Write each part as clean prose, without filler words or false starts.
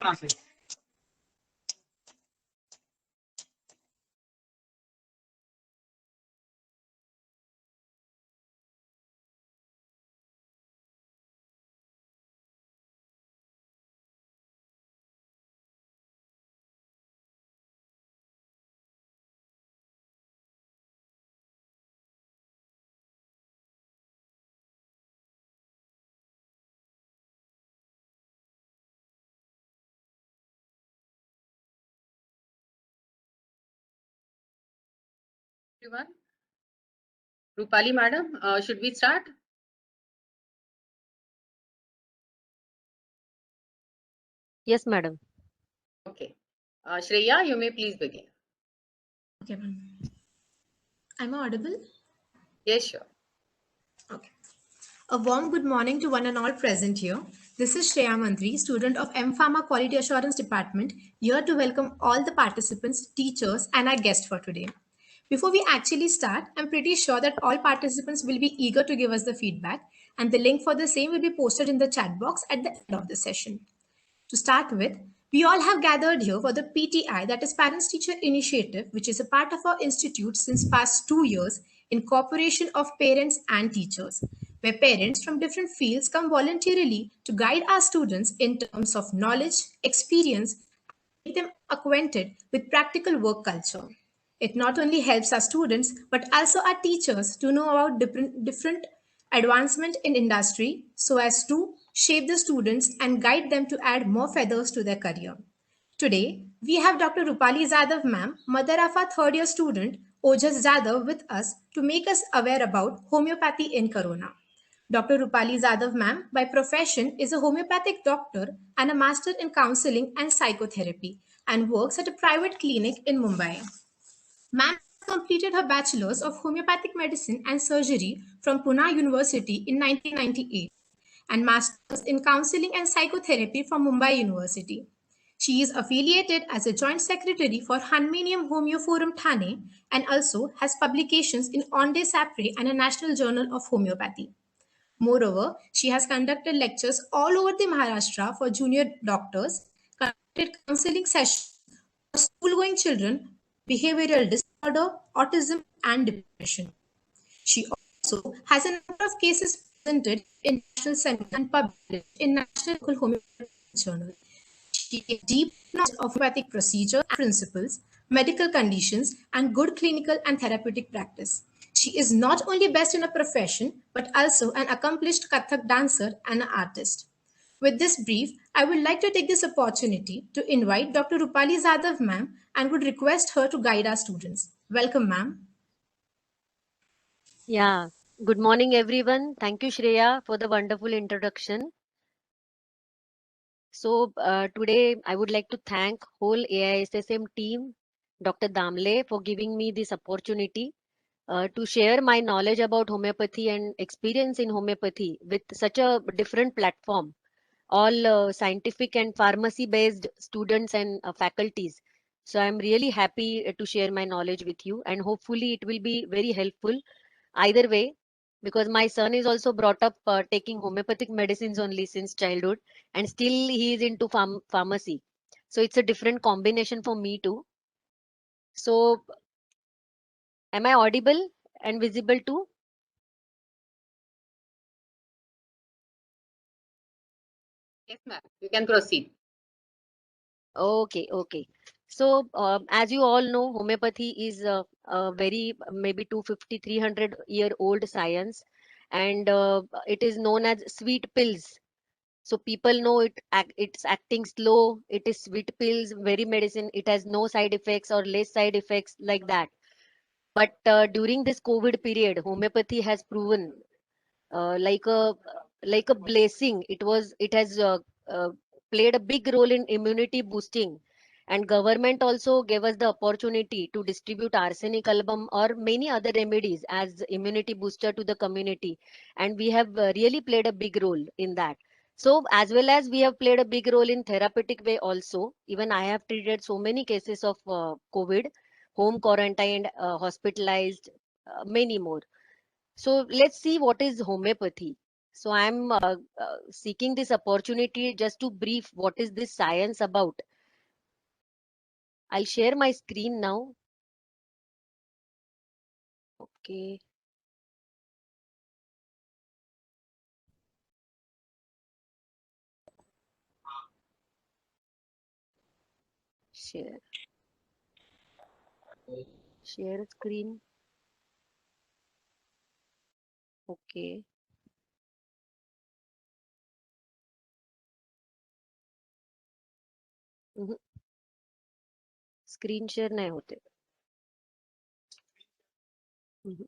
Translate. Everyone. Rupali madam, should we start? Yes, madam. Okay. Shreya, you may please begin. Okay, ma'am. Am I audible? Yes, sure. Okay. A warm good morning to one and all present here. This is Shreya Mantri, student of M Pharma Quality Assurance Department, here to welcome all the participants, teachers, and our guest for today. Before we actually start, I'm pretty sure that all participants will be eager to give us the feedback, and the link for the same will be posted in the chat box at the end of the session. To start with, we all have gathered here for the PTI, that is Parents Teacher Initiative, which is a part of our institute since past 2 years in cooperation of parents and teachers, where parents from different fields come voluntarily to guide our students in terms of knowledge, experience, make them acquainted with practical work culture. It not only helps our students but also our teachers to know about different advancement in industry so as to shape the students and guide them to add more feathers to their career. Today, we have Dr. Rupali Zadav ma'am, mother of our third year student Ojas Zadav with us to make us aware about homeopathy in Corona. Dr. Rupali Zadav ma'am, by profession, is a homeopathic doctor and a master in counseling and psychotherapy and works at a private clinic in Mumbai. Ma'am completed her bachelor's of homeopathic medicine and surgery from Pune University in 1998 and master's in counseling and psychotherapy from Mumbai University. She is affiliated as a joint secretary for Hanmanium Homeo Forum Thane and also has publications in Onde Sapre and a National Journal of Homeopathy. Moreover, she has conducted lectures all over the Maharashtra for junior doctors, conducted counseling sessions for school-going children, behavioral disorder, autism, and depression. She also has a number of cases presented in national seminars and published in National Homeopathic Journal. She has deep knowledge of homeopathic procedure and principles, medical conditions, and good clinical and therapeutic practice. She is not only best in her profession, but also an accomplished Kathak dancer and an artist. With this brief, I would like to take this opportunity to invite Dr. Rupali Zadav ma'am and would request her to guide our students. Welcome, ma'am. Yeah. Good morning, everyone. Thank you, Shreya, for the wonderful introduction. So today I would like to thank whole AISSM team, Dr. Damle, for giving me this opportunity to share my knowledge about homeopathy and experience in homeopathy with such a different platform, all scientific and pharmacy based students and faculties. So I'm really happy to share my knowledge with you, and hopefully it will be very helpful either way, because my son is also brought up taking homeopathic medicines only since childhood, and still he is into pharmacy. So it's a different combination for me too. So am I audible and visible too? Yes, ma'am. You can proceed. Okay, okay. So, as you all know, homeopathy is a very maybe 250, 300-year old science, and it is known as sweet pills. So people know it's acting slow. It is sweet pills, very medicine. It has no side effects or less side effects like that. But during this COVID period, homeopathy has proven uh, like a like a blessing. It has played a big role in immunity boosting, and government also gave us the opportunity to distribute arsenic album or many other remedies as immunity booster to the community, and we have really played a big role in that. So as well as we have played a big role in therapeutic way also. Even I have treated so many cases of COVID, home quarantined, hospitalized, many more. So let's see what is homeopathy. So I'm seeking this opportunity just to brief what is this science about. I'll share my screen now. Okay. Share. Share screen. Okay. Mhm. Screen share नाही होते. Mhm.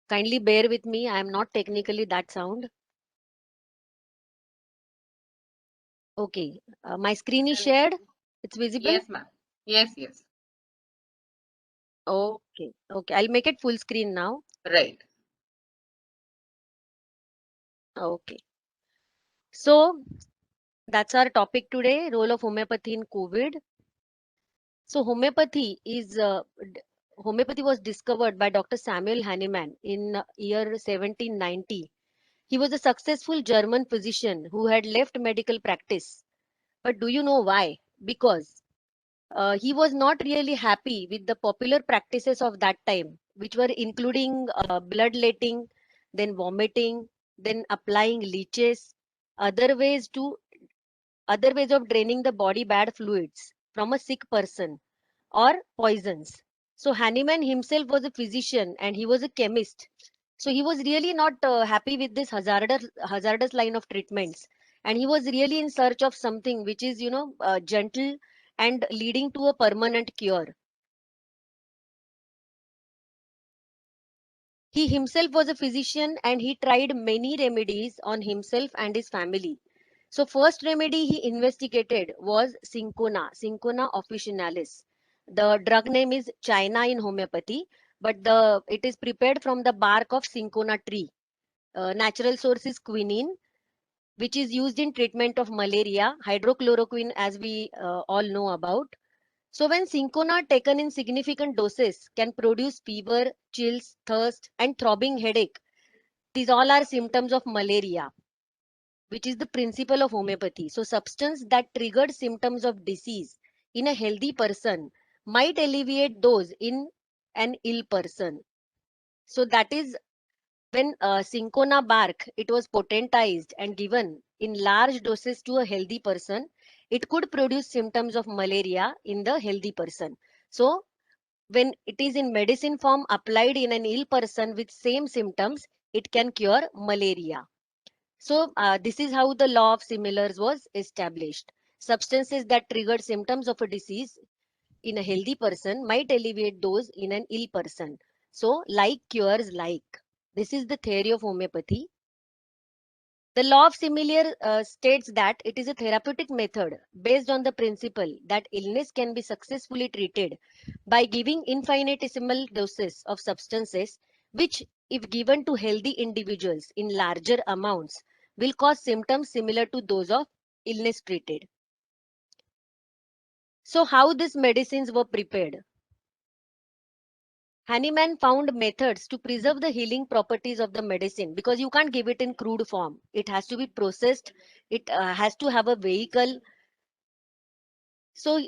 Kindly bear with me. I am not technically that sound. Okay. My screen is shared. It's visible. Yes, ma'am. Yes, yes. Okay. Okay. I'll make it full screen now. Right. Okay. So that's our topic today, role of homeopathy in COVID. So homeopathy was discovered by Dr. Samuel Hahnemann in year 1790. He was a successful German physician who had left medical practice. But do you know why? Because he was not really happy with the popular practices of that time, which were including bloodletting, then vomiting, then applying leeches, other ways to other ways of draining the body bad fluids from a sick person, or poisons. So Hahnemann himself was a physician and he was a chemist. So he was really not happy with this hazardous line of treatments, and he was really in search of something which is, gentle and leading to a permanent cure. He himself was a physician and he tried many remedies on himself and his family. So first remedy he investigated was Cinchona officinalis. The drug name is China in homeopathy, but it is prepared from the bark of Cinchona tree. Natural source is quinine, which is used in treatment of malaria, hydrochloroquine, as we all know about. So when cinchona taken in significant doses can produce fever, chills, thirst, and throbbing headache. These all are symptoms of malaria, which is the principle of homeopathy. So substance that triggered symptoms of disease in a healthy person might alleviate those in an ill person. So that is when cinchona bark, it was potentized and given in large doses to a healthy person, it could produce symptoms of malaria in the healthy person. So when it is in medicine form applied in an ill person with same symptoms, it can cure malaria. So this is how the law of similars was established. Substances that triggered symptoms of a disease in a healthy person might alleviate those in an ill person. So like cures like. This is the theory of homeopathy. The law of similar states that it is a therapeutic method based on the principle that illness can be successfully treated by giving infinitesimal doses of substances which, if given to healthy individuals in larger amounts, will cause symptoms similar to those of illness treated. So how these medicines were prepared? Hahnemann found methods to preserve the healing properties of the medicine, because you can't give it in crude form. It has to be processed. It has to have a vehicle. So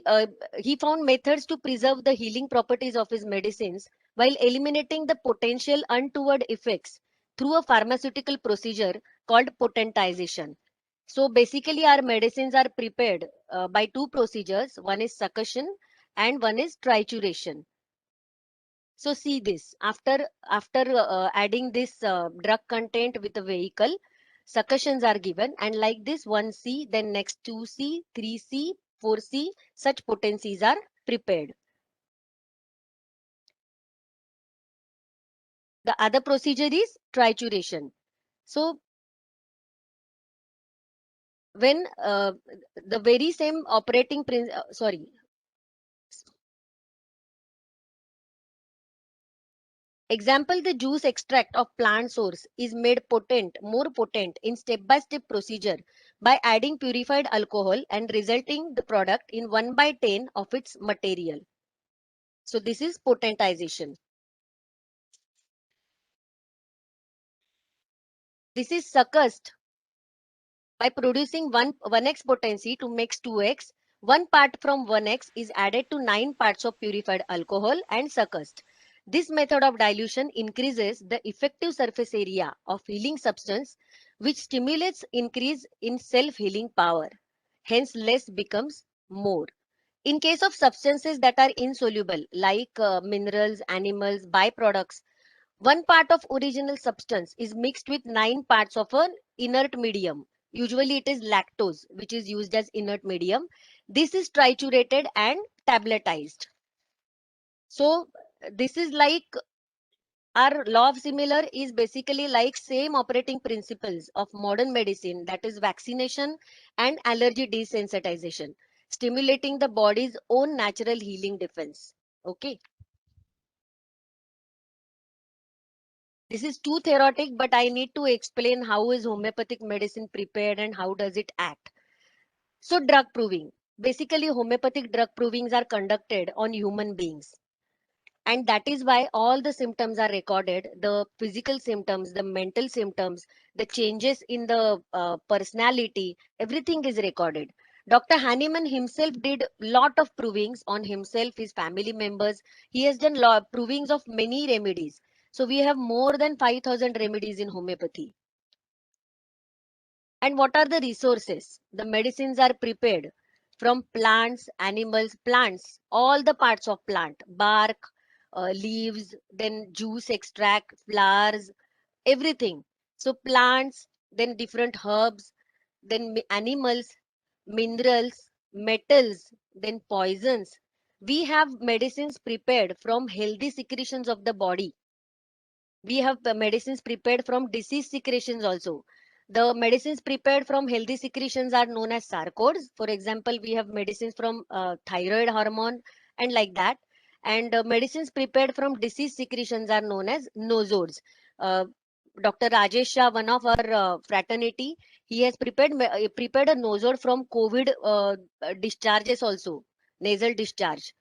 he found methods to preserve the healing properties of his medicines while eliminating the potential untoward effects through a pharmaceutical procedure called potentization. So basically our medicines are prepared by two procedures. One is succussion and one is trituration. So see this, after adding this drug content with a vehicle, succussions are given, and like this 1C, then next 2C, 3C, 4C, such potencies are prepared. The other procedure is trituration. So when the very same operating sorry, Example, the juice extract of plant source is made more potent in step-by-step procedure by adding purified alcohol and resulting the product in 1 by 10 of its material. So this is potentization. This is succused. By producing 1x potency to makes 2x, 1 part from 1x is added to 9 parts of purified alcohol and succused. This method of dilution increases the effective surface area of healing substance, which stimulates increase in self-healing power. Hence, less becomes more. In case of substances that are insoluble, like minerals, animals, byproducts, 1 part of original substance is mixed with 9 parts of an inert medium. Usually it is lactose, which is used as inert medium. This is triturated and tabletized. So this is like our law of similar is basically like same operating principles of modern medicine, that is vaccination and allergy desensitization, stimulating the body's own natural healing defense. Okay. This is too theoretic, but I need to explain how is homeopathic medicine prepared and how does it act. So drug proving. Basically, homeopathic drug provings are conducted on human beings. And that is why all the symptoms are recorded, the physical symptoms, the mental symptoms, the changes in the personality, everything is recorded. Dr. Hahnemann himself did lot of provings on himself, his family members. He has done provings of many remedies. So we have more than 5,000 remedies in homeopathy. And what are the resources? The medicines are prepared from plants, animals, plants, all the parts of plant, bark, leaves, then juice extract, flowers, everything. So plants, then different herbs, then animals, minerals, metals, then poisons. We have medicines prepared from healthy secretions of the body. We have medicines prepared from disease secretions also. The medicines prepared from healthy secretions are known as sarcodes. For example, we have medicines from thyroid hormone and like that. And medicines prepared from disease secretions are known as nosodes. Uh, Dr. Rajesh Shah, one of our fraternity, he has prepared a nosode from COVID discharges also, nasal discharge.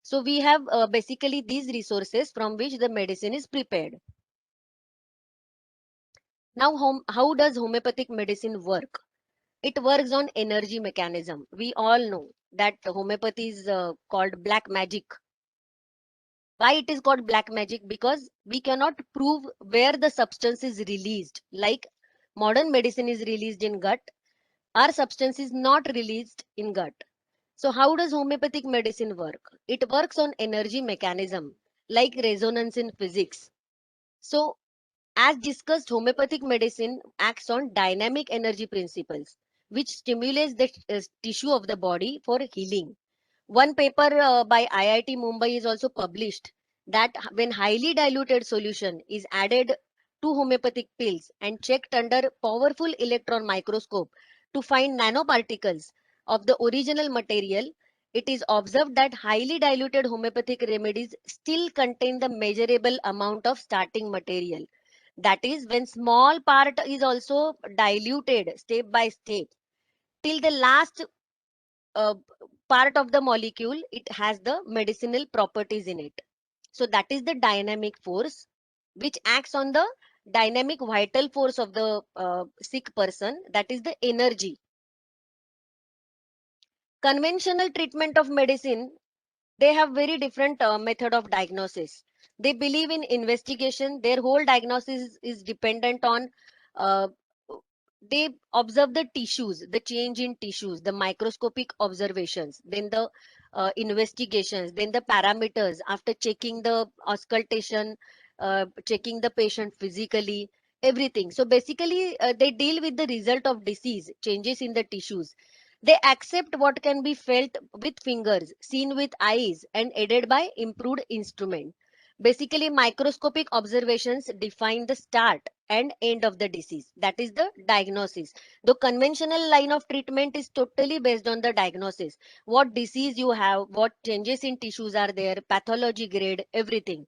So we have basically these resources from which the medicine is prepared. Now, how does homeopathic medicine work? It works on energy mechanism. We all know that homeopathy is called black magic. Why it is called black magic? Because we cannot prove where the substance is released. Like modern medicine is released in gut, our substance is not released in gut. So how does homeopathic medicine work? It works on energy mechanism, like resonance in physics. So as discussed, homeopathic medicine acts on dynamic energy principles, which stimulates the tissue of the body for healing. One paper by IIT Mumbai is also published that when highly diluted solution is added to homeopathic pills and checked under powerful electron microscope to find nanoparticles of the original material, it is observed that highly diluted homeopathic remedies still contain the measurable amount of starting material. That is, when small part is also diluted step by step till the last uh, part of the molecule, it has the medicinal properties in it. So that is the dynamic force which acts on the dynamic vital force of the sick person, that is the energy. Conventional treatment of medicine, they have very different method of diagnosis. They believe in investigation. Their whole diagnosis is dependent on uh, they observe the tissues, the change in tissues, the microscopic observations, then the investigations, then the parameters after checking the auscultation, checking the patient physically, everything. So basically they deal with the result of disease, changes in the tissues. They accept what can be felt with fingers, seen with eyes, and aided by improved instrument. Basically, microscopic observations define the start and end of the disease. That is the diagnosis. The conventional line of treatment is totally based on the diagnosis. What disease you have, what changes in tissues are there, pathology grade, everything.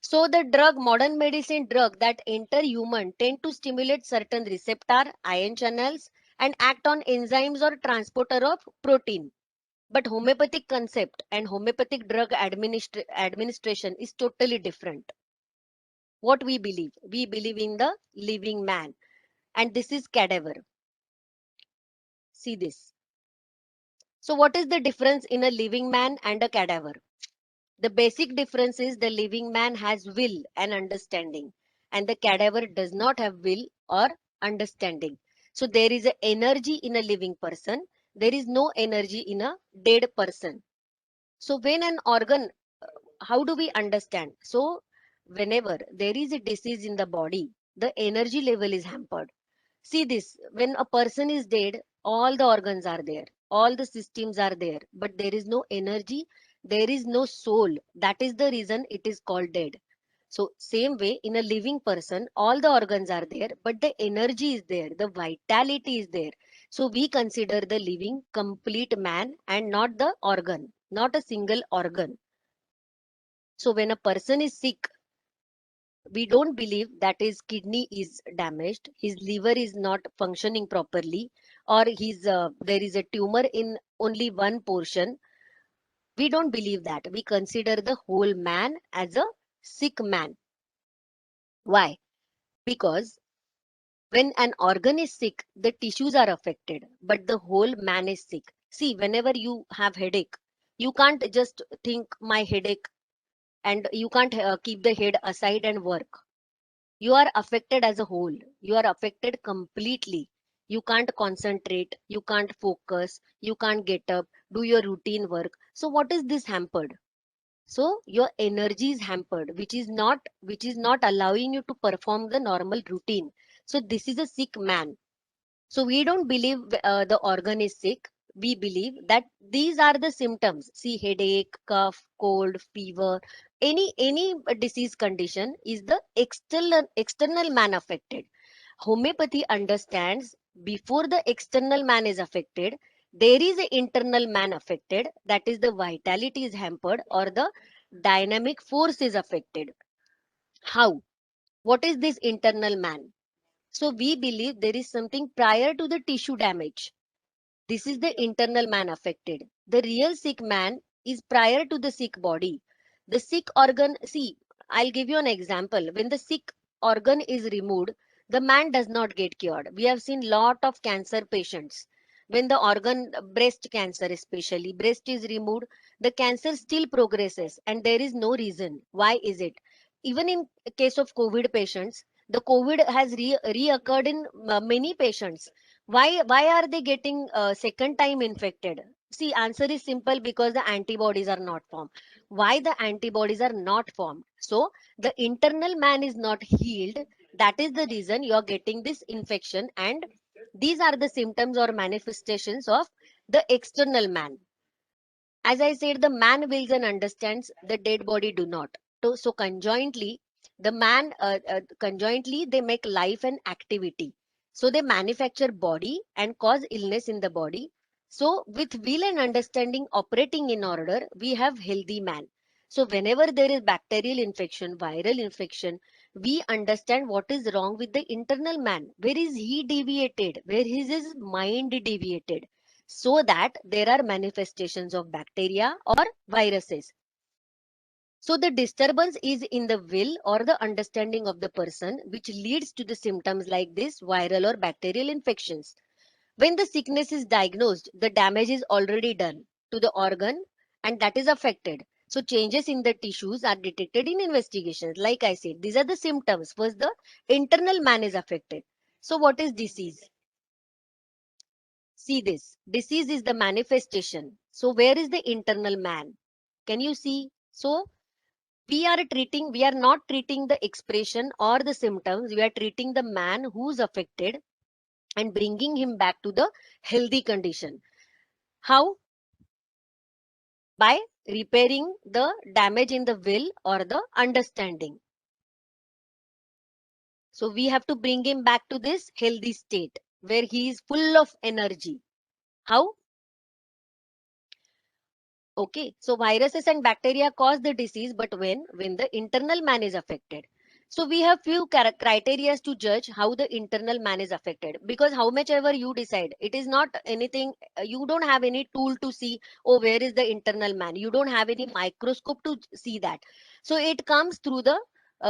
So the drug, modern medicine drug that enter human tend to stimulate certain receptor, ion channels, and act on enzymes or transporter of protein. But homeopathic concept and homeopathic drug administration is totally different. What we believe? We believe in the living man, and this is cadaver. See this. So what is the difference in a living man and a cadaver? The basic difference is the living man has will and understanding, and the cadaver does not have will or understanding. So there is a energy in a living person. There is no energy in a dead person. So when an organ, how do we understand? So whenever there is a disease in the body, the energy level is hampered. See this, when a person is dead, all the organs are there, all the systems are there, but there is no energy, there is no soul. That is the reason it is called dead. So same way in a living person, all the organs are there, but the energy is there, the vitality is there. So we consider the living complete man and not the organ, not a single organ. So when a person is sick, we don't believe that his kidney is damaged, his liver is not functioning properly, or there is a tumor in only one portion. We don't believe that. We consider the whole man as a sick man. Why? Because when an organ is sick, the tissues are affected, but the whole man is sick. See, whenever you have headache, you can't just think my headache and you can't keep the head aside and work. You are affected as a whole. You are affected completely. You can't concentrate, you can't focus, you can't get up, do your routine work. So what is this hampered? So your energy is hampered, which is not allowing you to perform the normal routine. So this is a sick man. So we don't believe the organ is sick. We believe that these are the symptoms. See, headache, cough, cold, fever, any disease condition is the external man affected. Homeopathy understands before the external man is affected, there is an internal man affected. That is the vitality is hampered or the dynamic force is affected. How? What is this internal man? So we believe there is something prior to the tissue damage. This is the internal man affected. The real sick man is prior to the sick body. The sick organ, see, I'll give you an example. When the sick organ is removed, the man does not get cured. We have seen lot of cancer patients. When the organ, breast cancer especially, breast is removed, the cancer still progresses and there is no reason. Why is it? Even in case of COVID patients, the COVID has reoccurred in many patients. Why are they getting second time infected? See, answer is simple, because the antibodies are not formed. Why the antibodies are not formed? So the internal man is not healed. That is the reason you are getting this infection, and these are the symptoms or manifestations of the external man. As I said, the man wills and understands, the dead body do not. So conjointly, the man conjointly they make life and activity. So they manufacture body and cause illness in the body. So with will and understanding operating in order, we have healthy man. So whenever there is bacterial infection, viral infection, we understand what is wrong with the internal man. Where is he deviated? Where is his mind deviated? So that there are manifestations of bacteria or viruses. So the disturbance is in the will or the understanding of the person, which leads to the symptoms like this viral or bacterial infections. When the sickness is diagnosed, the damage is already done to the organ and that is affected. So changes in the tissues are detected in investigations. Like I said, these are the symptoms. First, the internal man is affected. So what is disease? See this. Disease is the manifestation. So where is the internal man? Can you see? So we are not treating the expression or the symptoms. We are treating the man who's affected and bringing him back to the healthy condition. How? By repairing the damage in the will or the understanding. So we have to bring him back to this healthy state where he is full of energy. How? Okay, so viruses and bacteria cause the disease, but when the internal man is affected. So we have few criteria to judge how the internal man is affected, because how much ever you decide, it is not anything. You don't have any tool to see, oh, where is the internal man. You don't have any microscope to see that. So it comes through the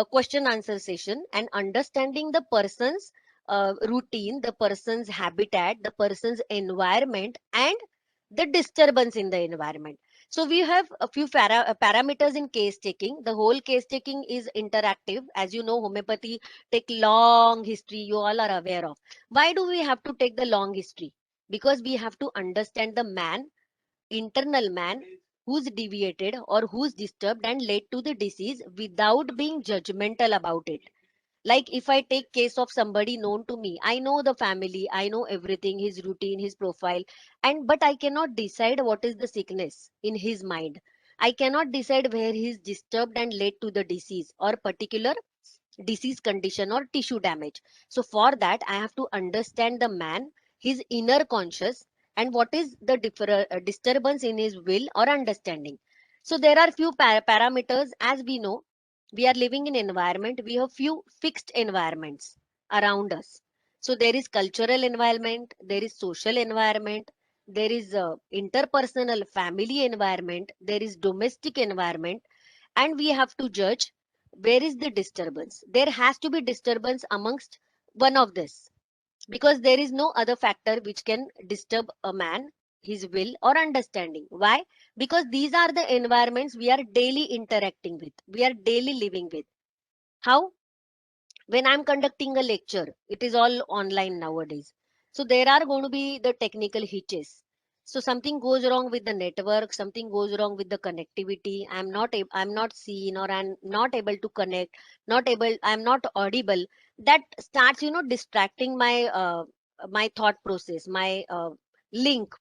question answer session and understanding the person's routine, the person's habitat, the person's environment, and the disturbance in the environment. So we have a few parameters in case taking. The whole case taking is interactive. As you know, homeopathy take long history. You all are aware of. Why do we have to take the long history? Because we have to understand the man, internal man, who's deviated or who's disturbed and led to the disease without being judgmental about it. Like if I take case of somebody known to me, I know the family, I know everything, his routine, his profile, and but I cannot decide what is the sickness in his mind. I cannot decide where he is disturbed and led to the disease or particular disease condition or tissue damage. So for that I have to understand the man, his inner conscious, and what is the disturbance in his will or understanding. So there are few parameters. As we know, we are living in environment, we have few fixed environments around us. So there is cultural environment, there is social environment, there is interpersonal family environment, there is domestic environment, and we have to judge where is the disturbance. There has to be disturbance amongst one of this, because there is no other factor which can disturb a man, his will or understanding. Why? Because these are the environments we are daily interacting with, we are daily living with. How? When I'm conducting a lecture, it is all online nowadays. So there are going to be the technical hitches. So something goes wrong with the network, something goes wrong with the connectivity. I'm not seen, or I'm not able to connect, not able, I'm not audible. That starts, distracting my thought process, my link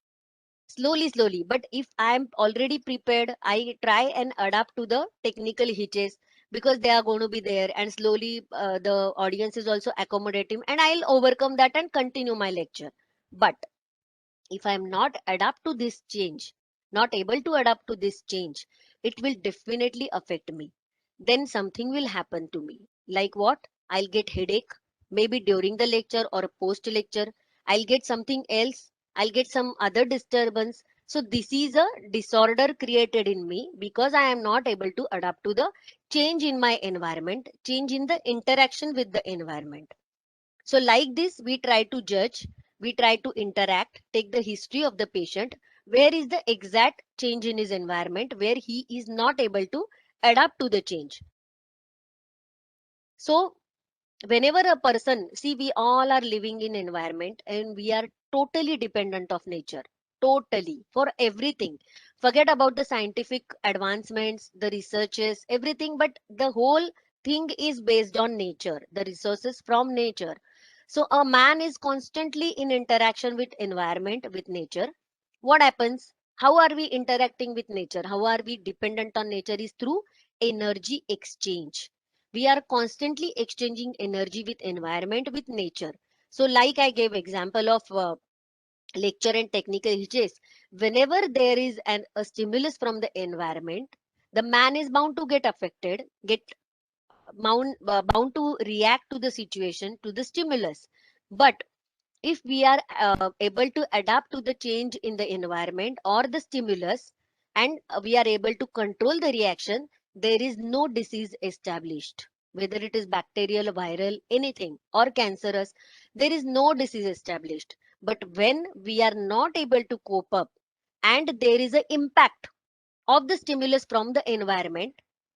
slowly. But if I'm already prepared, I try and adapt to the technical hitches, because they are going to be there, and slowly the audience is also accommodating, and I'll overcome that and continue my lecture. But if I'm not adapt to this change, not able to adapt to this change, it will definitely affect me. Then something will happen to me. Like what? I'll get headache, maybe during the lecture or post lecture. I'll get something else. I'll get some other disturbance. So this is a disorder created in me because I am not able to adapt to the change in my environment, change in the interaction with the environment. So like this, we try to judge, we try to interact, take the history of the patient. Where is the exact change in his environment where he is not able to adapt to the change? So whenever a person, see, we all are living in environment and we are totally dependent of nature, totally, for everything. Forget about the scientific advancements, the researches, everything, but the whole thing is based on nature, the resources from nature. So a man is constantly in interaction with environment, with nature. What happens? How are we interacting with nature? How are we dependent on nature? Is through energy exchange. We are constantly exchanging energy with environment, with nature. So like I gave example of lecture and technical hitches. Whenever there is a stimulus from the environment, the man is bound to get affected, get bound to react to the situation, to the stimulus. But if we are able to adapt to the change in the environment or the stimulus, and we are able to control the reaction, there is no disease established. Whether it is bacterial, viral, anything, or cancerous, there is no disease established. But when we are not able to cope up and there is an impact of the stimulus from the environment,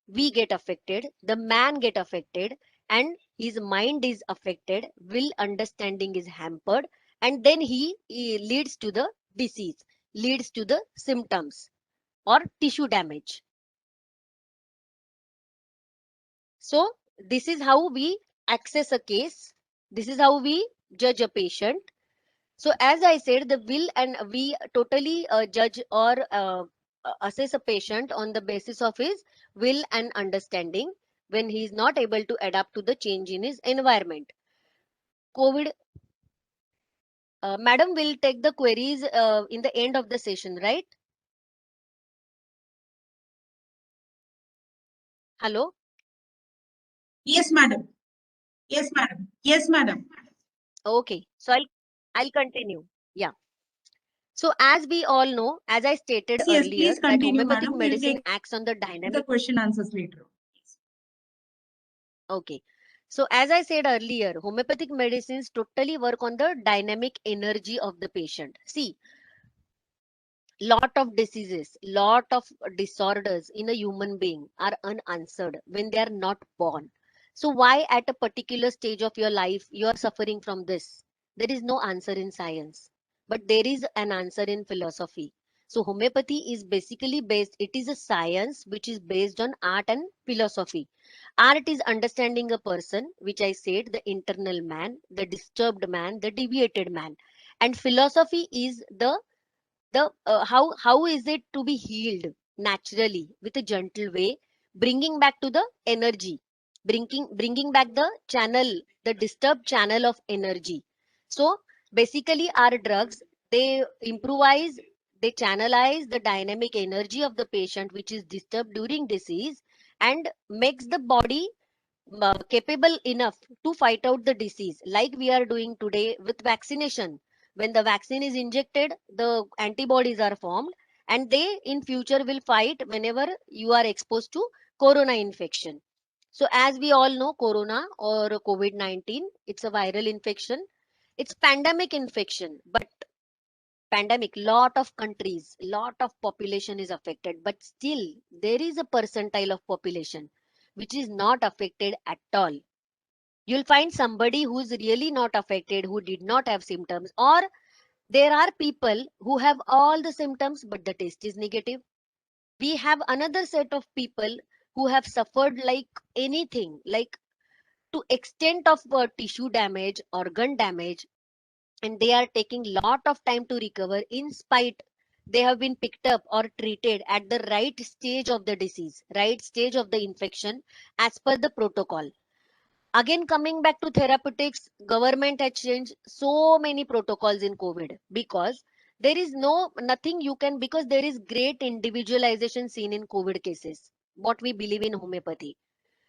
we get affected, the man get affected, and his mind is affected, will understanding is hampered, and then he leads to the disease, leads to the symptoms or tissue damage. So this is how we access a case, this is how we judge a patient. So as I said, the will, and we totally judge or assess a patient on the basis of his will and understanding when he is not able to adapt to the change in his environment. COVID, madam will take the queries in the end of the session, right? Hello? Yes, madam. Yes, madam. Yes, madam. Okay, so I'll continue. Yeah. So as we all know, as I stated Yes, earlier, please that continue, homeopathic madam. We'll medicine take acts on the the dynamic. question answers later. Okay. So as I said earlier, homeopathic medicines totally work on the dynamic energy of the patient. See, lot of diseases, lot of disorders in a human being are unanswered when they are not born. So why at a particular stage of your life you are suffering from this? There is no answer in science, but there is an answer in philosophy. So homeopathy is basically based, it is a science which is based on art and philosophy. Art is understanding a person, which I said, the internal man, the disturbed man, the deviated man. And philosophy is the how is it to be healed naturally with a gentle way, bringing back to the energy, bringing back the channel, the disturbed channel of energy. So basically our drugs, they improvise, they channelize the dynamic energy of the patient which is disturbed during disease, and makes the body capable enough to fight out the disease, like we are doing today with vaccination. When the vaccine is injected, the antibodies are formed, and they in future will fight whenever you are exposed to corona infection. So as we all know, corona or COVID-19, it's a viral infection, it's pandemic infection. But pandemic, lot of countries, lot of population is affected, but still there is a percentile of population which is not affected at all. You'll find somebody who's really not affected, who did not have symptoms, or there are people who have all the symptoms but the test is negative. We have another set of people who have suffered like anything, like to extent of tissue damage, organ damage, and they are taking lot of time to recover, in spite they have been picked up or treated at the right stage of the disease, right stage of the infection, as per the protocol. Again, coming back to therapeutics, government has changed so many protocols in COVID, because there is nothing you can, because there is great individualization seen in COVID cases. What we believe in homeopathy,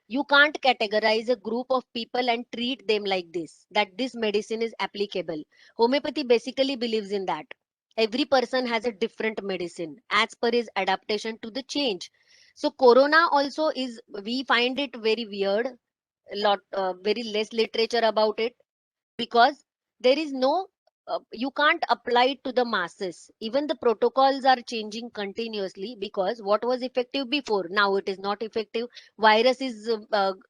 you can't categorize a group of people and treat them like this, that this medicine is applicable. Homeopathy basically believes in that. Every person has a different medicine as per his adaptation to the change. So corona also is, we find it very weird, lot very less literature about it, because there is no you can't apply it to the masses. Even the protocols are changing continuously, because what was effective before, now it is not effective. Virus is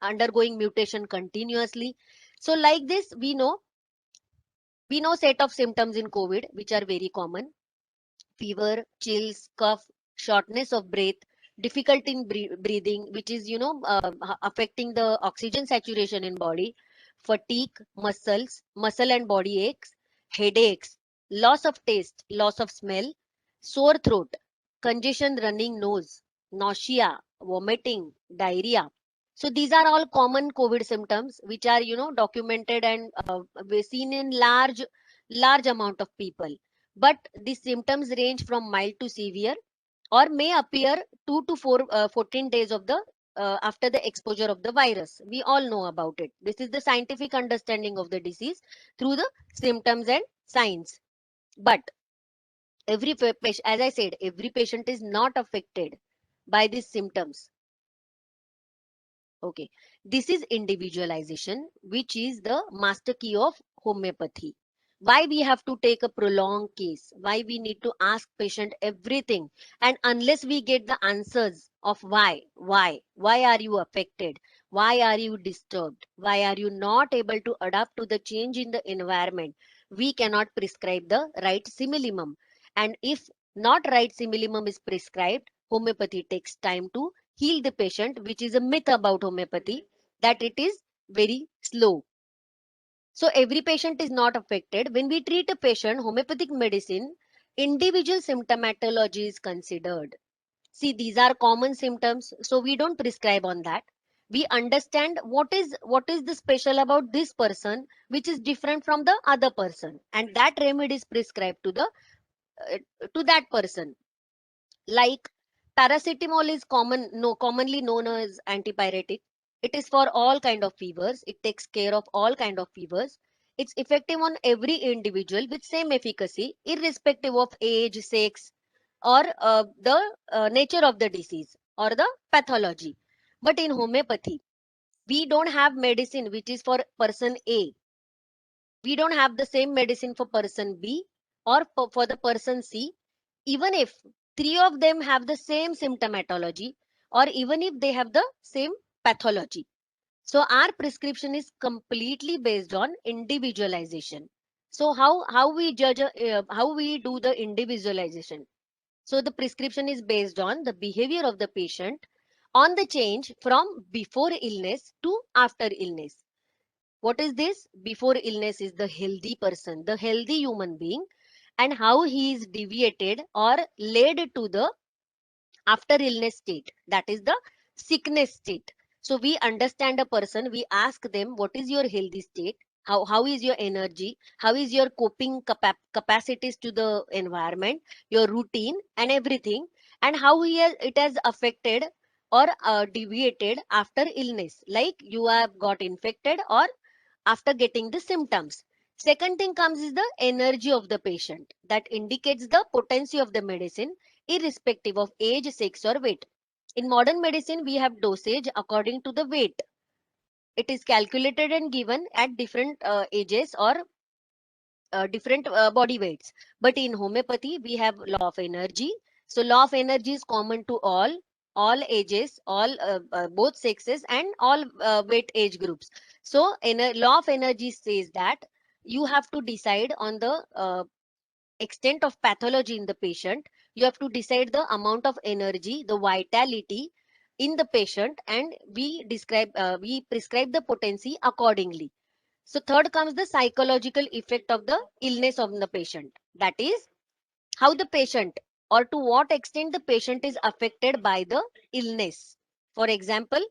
undergoing mutation continuously. So like this, we know set of symptoms in COVID which are very common: fever, chills, cough, shortness of breath, difficulty in breathing, which is affecting the oxygen saturation in body, fatigue, muscle and body aches, headaches, loss of taste, loss of smell, sore throat, congestion, running nose, nausea, vomiting, diarrhea. So these are all common COVID symptoms which are documented and seen in large amount of people. But the symptoms range from mild to severe, or may appear 2 to 14 days of the after the exposure of the virus. We all know about it. This is the scientific understanding of the disease through the symptoms and signs. But every patient, as I said, every patient is not affected by these symptoms. Okay, this is individualization, which is the master key of homeopathy. Why we have to take a prolonged case? Why we need to ask patient everything? And unless we get the answers of why are you affected? Why are you disturbed? Why are you not able to adapt to the change in the environment? We cannot prescribe the right simillimum. And if not right simillimum is prescribed, homeopathy takes time to heal the patient, which is a myth about homeopathy, that it is very slow. So every patient is not affected. When we treat a patient, homeopathic medicine, individual symptomatology is considered. See, these are common symptoms, so we don't prescribe on that. We understand what is the special about this person, which is different from the other person, and that remedy is prescribed to the to that person. Like Paracetamol is commonly known as antipyretic. It is for all kind of fevers. It takes care of all kind of fevers. It's effective on every individual with same efficacy, irrespective of age, sex, or the nature of the disease or the pathology. But in homeopathy, we don't have medicine which is for person A. We don't have the same medicine for person B or for the person C, even if three of them have the same symptomatology or even if they have the same pathology. So our prescription is completely based on individualization. So how we judge how we do the individualization? So the prescription is based on the behavior of the patient on the change from before illness to after illness. What is this? Before illness is the healthy person, the healthy human being, and how he is deviated or led to the after illness state, that is the sickness state. So we understand a person, we ask them, what is your healthy state? How is your energy? How is your coping capacities to the environment, your routine and everything, and how it has affected or deviated after illness, like you have got infected or after getting the symptoms. Second thing comes is the energy of the patient, that indicates the potency of the medicine irrespective of age, sex or weight. In modern medicine, we have dosage according to the weight. It is calculated and given at different ages or different body weights. But in homeopathy, we have law of energy. So law of energy is common to all ages, all both sexes and all weight age groups. So law of energy says that you have to decide on the extent of pathology in the patient. You have to decide the amount of energy, the vitality in the patient, and we prescribe the potency accordingly. So third comes the psychological effect of the illness of the patient. That is how the patient or to what extent the patient is affected by the illness. For example,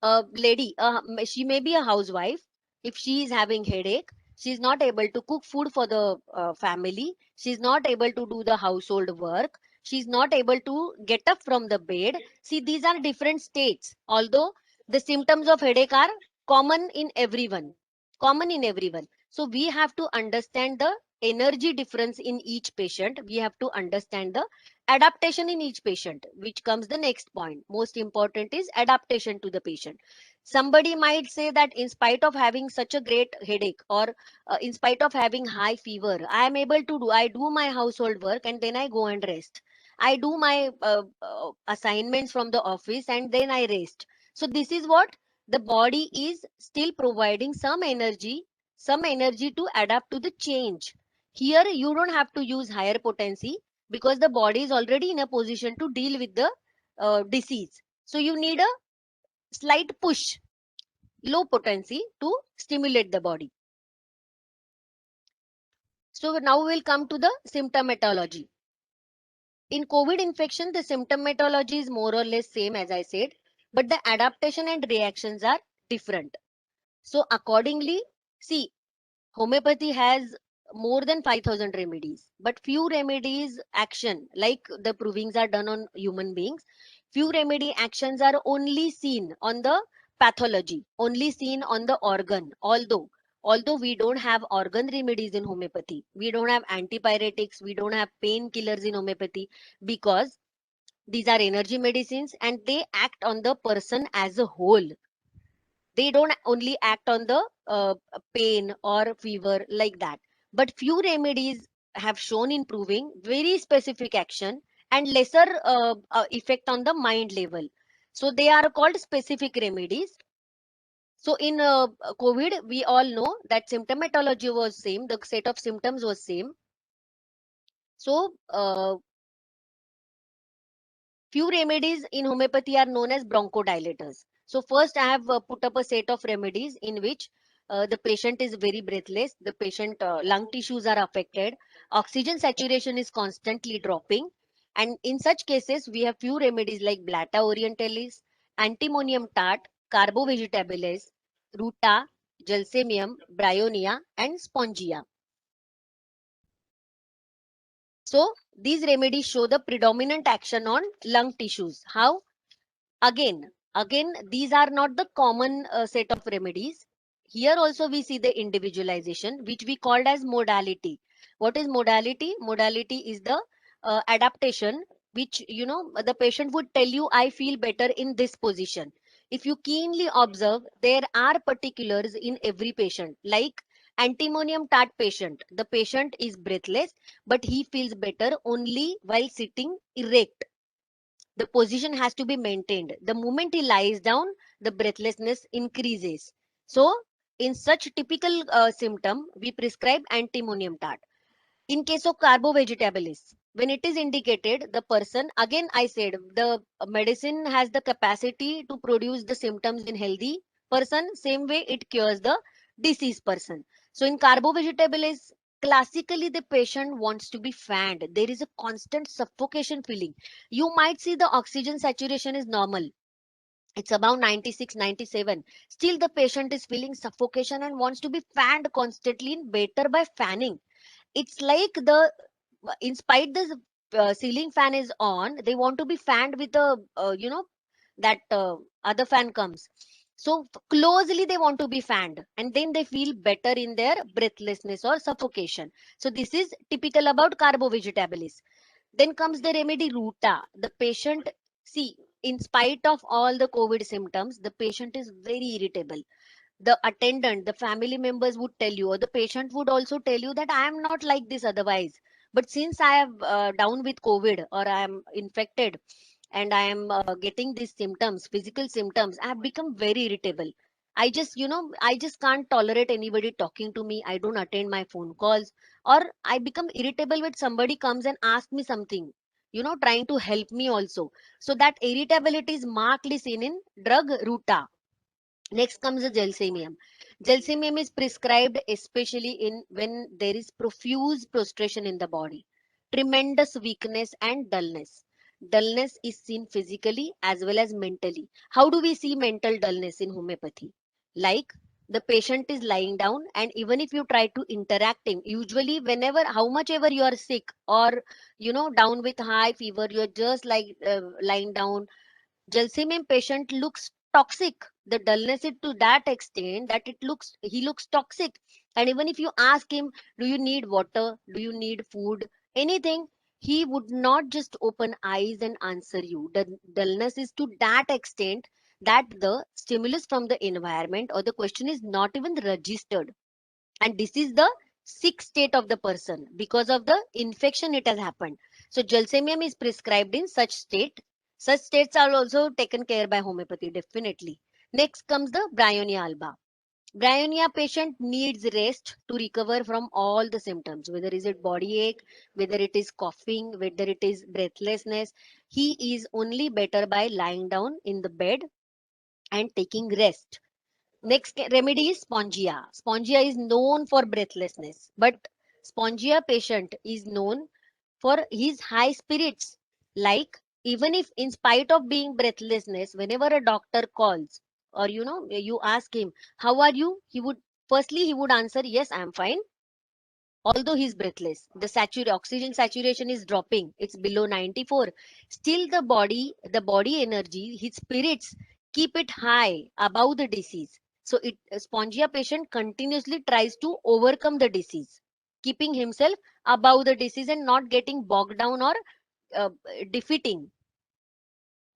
a lady, she may be a housewife. If she is having headache, she is not able to cook food for the family. She is not able to do the household work. She is not able to get up from the bed. See, these are different states. Although the symptoms of headache are common in everyone, common in everyone. So we have to understand the energy difference in each patient. We have to understand the adaptation in each patient, which comes the next point. Most important is adaptation to the patient. Somebody might say that in spite of having such a great headache or in spite of having high fever, I do my household work and then I go and rest. I do my assignments from the office and then I rest. So this is what the body is still providing some energy to adapt to the change. Here you don't have to use higher potency because the body is already in a position to deal with the disease. So you need a slight push, low potency to stimulate the body. So now we'll come to the symptomatology. In COVID infection, the symptomatology is more or less same as I said, but the adaptation and reactions are different. So accordingly, see, homeopathy has more than 5,000 remedies, but few remedies action, like the provings are done on human beings. Few remedy actions are only seen on the pathology, only seen on the organ. Although we don't have organ remedies in homeopathy, we don't have antipyretics, we don't have painkillers in homeopathy, because these are energy medicines and they act on the person as a whole. They don't only act on the pain or fever like that. But few remedies have shown in proving very specific action and lesser effect on the mind level. So they are called specific remedies. So in COVID, we all know that symptomatology was same, the set of symptoms was same. So few remedies in homeopathy are known as bronchodilators. So first I have put up a set of remedies in which the patient is very breathless, the patient lung tissues are affected, oxygen saturation is constantly dropping. And in such cases, we have few remedies like Blata orientalis, Antimonium tart, Carbo vegetabilis, Ruta, Gelsemium, Bryonia, and Spongia. So these remedies show the predominant action on lung tissues. How? Again, these are not the common set of remedies. Here also we see the individualization, which we called as modality. What is modality? Modality is the adaptation, which, the patient would tell you, I feel better in this position. If you keenly observe, there are particulars in every patient, like antimonium tart patient. The patient is breathless, but he feels better only while sitting erect. The position has to be maintained. The moment he lies down, the breathlessness increases. So in such typical symptom, we prescribe antimonium tart. In case of carbo-vegetabilis, when it is indicated, the person, again I said, the medicine has the capacity to produce the symptoms in healthy person, same way it cures the diseased person. So in carbo-vegetabilis, classically the patient wants to be fanned. There is a constant suffocation feeling. You might see the oxygen saturation is normal. It's about 96, 97. Still the patient is feeling suffocation and wants to be fanned constantly, better by fanning. It's like the, in spite the ceiling fan is on, they want to be fanned with a that other fan comes. So closely they want to be fanned, and then they feel better in their breathlessness or suffocation. So this is typical about carbo vegetabilis. Then comes the remedy ruta. The patient, see, in spite of all the COVID symptoms, the patient is very irritable. The attendant, the family members would tell you, or the patient would also tell you that I am not like this otherwise. But since I am down with COVID, or I am infected, and I am getting these symptoms, physical symptoms, I have become very irritable. I just can't tolerate anybody talking to me. I don't attend my phone calls, or I become irritable when somebody comes and asks me something, trying to help me also. So that irritability is markedly seen in drug ruta. Next comes the gelsemium. Gelsemium is prescribed especially in when there is profuse prostration in the body, tremendous weakness and dullness. Dullness is seen physically as well as mentally. How do we see mental dullness in homeopathy? Like the patient is lying down, and even if you try to interact him, usually whenever, how much ever you are sick, or down with high fever, you're just like lying down, Gelsemium patient looks toxic. The dullness is to that extent that he looks toxic. And even if you ask him, do you need water? Do you need food? Anything, he would not just open eyes and answer you. The dullness is to that extent that the stimulus from the environment or the question is not even registered. And this is the sick state of the person because of the infection it has happened. So gelsemium is prescribed in such state. Such states are also taken care by homeopathy, definitely. Next comes the bryonia alba. Bryonia patient needs rest to recover from all the symptoms, whether is it body ache, whether it is coughing, whether it is breathlessness. He is only better by lying down in the bed and taking rest. Next remedy is spongia. Spongia is known for breathlessness, but spongia patient is known for his high spirits. Like, even if in spite of being breathlessness, whenever a doctor calls, or you ask him, how are you? He would answer, yes, I am fine. Although he's breathless, the oxygen saturation is dropping. It's below 94. Still the body energy, his spirits keep it high above the disease. So a spongia patient continuously tries to overcome the disease, keeping himself above the disease and not getting bogged down or uh, defeating.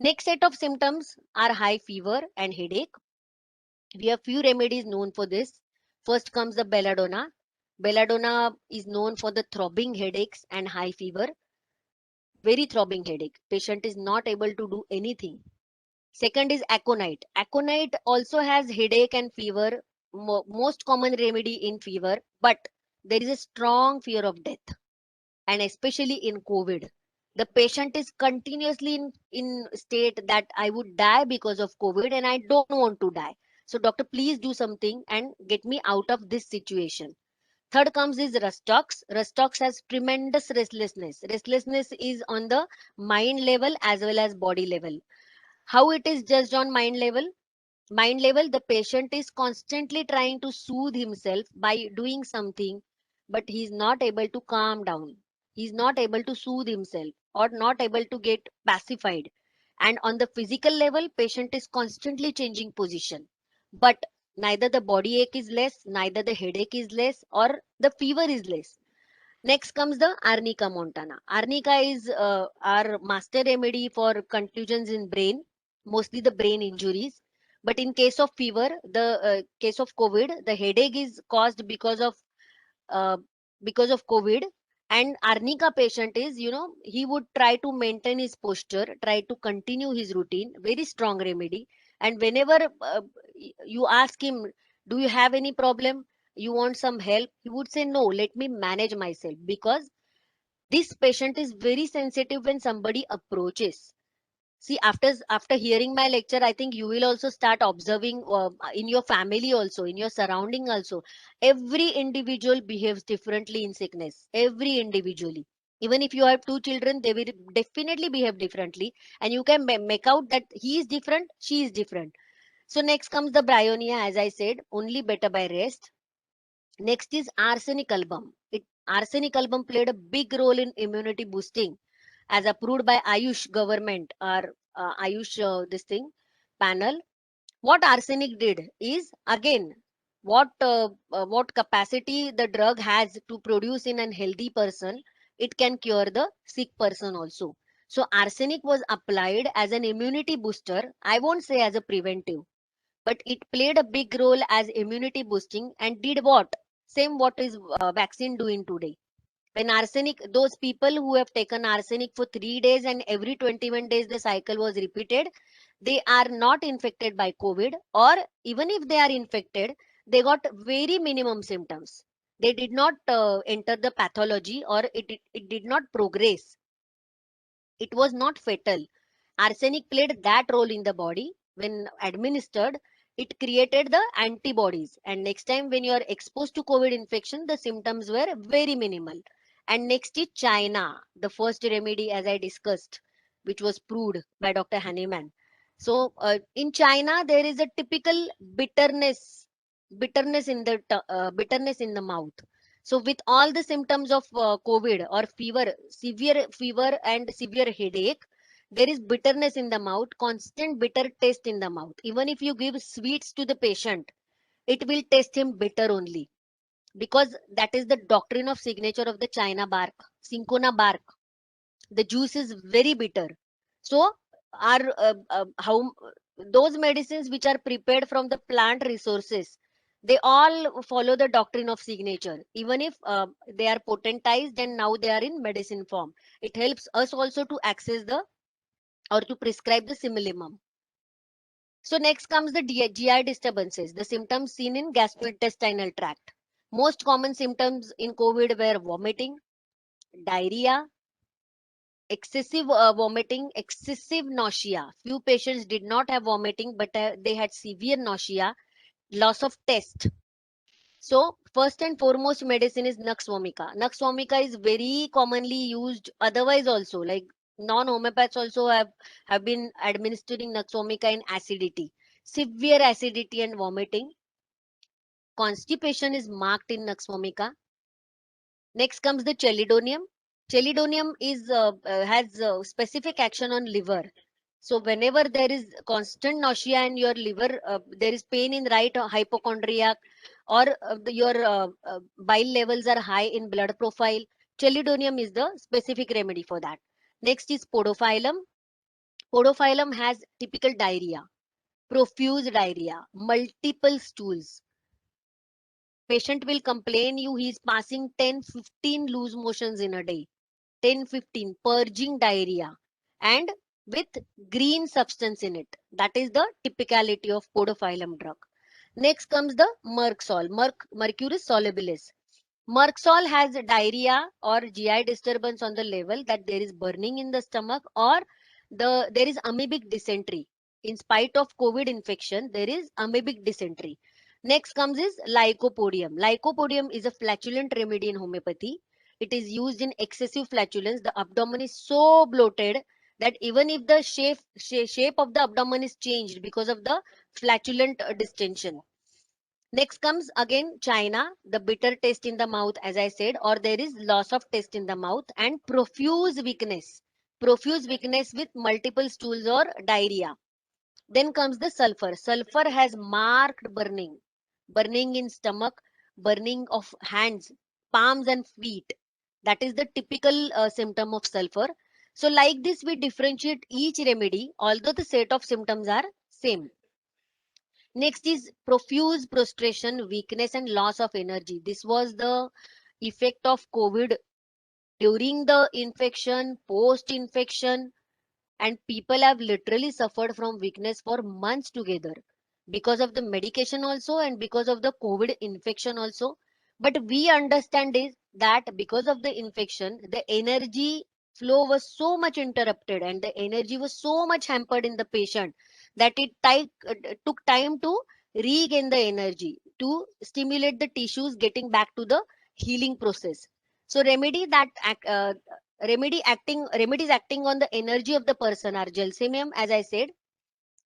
Next set of symptoms are high fever and headache. We have few remedies known for this. First comes the belladonna. Belladonna is known for the throbbing headaches and high fever. Very throbbing headache. Patient is not able to do anything. Second is aconite. Aconite also has headache and fever. Most common remedy in fever, but there is a strong fear of death, and especially in COVID. The patient is continuously in state that I would die because of COVID and I don't want to die. So doctor, please do something and get me out of this situation. Third comes is Rustox. Rustox has tremendous restlessness. Restlessness is on the mind level as well as body level. How it is judged on mind level? Mind level, the patient is constantly trying to soothe himself by doing something, but he is not able to calm down. He's not able to soothe himself or not able to get pacified. And on the physical level, patient is constantly changing position. But neither the body ache is less, neither the headache is less, or the fever is less. Next comes the Arnica montana. Arnica is our master remedy for contusions in brain, mostly the brain injuries. But in case of fever, the case of COVID, the headache is caused uh, because of COVID. And Arnica patient is, he would try to maintain his posture, try to continue his routine, very strong remedy. And whenever you ask him, do you have any problem? You want some help? He would say, no, let me manage myself, because this patient is very sensitive when somebody approaches. See, after hearing my lecture, I think you will also start observing in your family also, in your surrounding also. Every individual behaves differently in sickness. Every individually. Even if you have two children, they will definitely behave differently, and you can make out that he is different, she is different. So next comes the bryonia, as I said, only better by rest. Next is arsenic album. Arsenic album played a big role in immunity boosting, as approved by Ayush government or Ayush this thing panel. What arsenic did is, again, what capacity the drug has to produce in an healthy person, it can cure the sick person also. So arsenic was applied as an immunity booster. I won't say as a preventive, but it played a big role as immunity boosting, and did what? Same what is vaccine doing today. When arsenic, those people who have taken arsenic for 3 days and every 21 days the cycle was repeated, they are not infected by COVID, or even if they are infected, they got very minimum symptoms. They did not enter the pathology, or it did not progress. It was not fatal. Arsenic played that role in the body. When administered, it created the antibodies. And next time when you are exposed to COVID infection, the symptoms were very minimal. And next is China, the first remedy, as I discussed, which was proved by Dr. Hahnemann. So in China, there is a typical bitterness in the bitterness in the mouth. So with all the symptoms of COVID or fever, severe fever and severe headache, there is bitterness in the mouth, constant bitter taste in the mouth. Even if you give sweets to the patient, it will taste him bitter only, because that is the doctrine of signature of the China bark, Cinchona bark. The juice is very bitter. So our how those medicines which are prepared from the plant resources, they all follow the doctrine of signature, even if they are potentized and now they are in medicine form. It helps us also to access the, or to prescribe the similimum. So next comes the GI disturbances, the symptoms seen in gastrointestinal tract. Most common symptoms in COVID were vomiting, diarrhea, excessive vomiting, excessive nausea. Few patients did not have vomiting, but they had severe nausea, loss of taste. So first and foremost medicine is Nux vomica. Nux vomica is very commonly used otherwise also, like non-homeopaths also have been administering Nux vomica in acidity. Severe acidity and vomiting. Constipation is marked in Nux vomica. Next comes the chelidonium. Chelidonium is has specific action on liver. So whenever there is constant nausea in your liver, there is pain in right hypochondriac, or your bile levels are high in blood profile, chelidonium is the specific remedy for that. Next is podophyllum. Podophyllum has typical diarrhea, profuse diarrhea, multiple stools. Patient will complain you he is passing 10-15 loose motions in a day. 10-15 purging diarrhea, and with green substance in it. That is the typicality of podophyllum drug. Next comes the Mercsol, Mercurus solubilis. Mercsol has diarrhea or GI disturbance on the level that there is burning in the stomach, or there is amoebic dysentery. In spite of COVID infection, there is amoebic dysentery. Next comes is Lycopodium. Lycopodium is a flatulent remedy in homeopathy. It is used in excessive flatulence. The abdomen is so bloated that even if the shape of the abdomen is changed because of the flatulent distension, Next comes again China, the bitter taste in the mouth, as I said, or there is loss of taste in the mouth and profuse weakness. Profuse weakness with multiple stools or diarrhea. Then comes the sulfur. Sulfur has marked burning, burning in stomach, burning of hands, palms and feet. That is the typical symptom of sulfur. So like this, we differentiate each remedy, although the set of symptoms are same. Next is profuse prostration, weakness and loss of energy. This was the effect of COVID during the infection, post-infection, and people have literally suffered from weakness for months together because of the medication also and because of the COVID infection also. But we understand is that because of the infection, the energy flow was so much interrupted and the energy was so much hampered in the patient that took time to regain the energy to stimulate the tissues getting back to the healing process. So remedies acting on the energy of the person are gelsemium. As I said,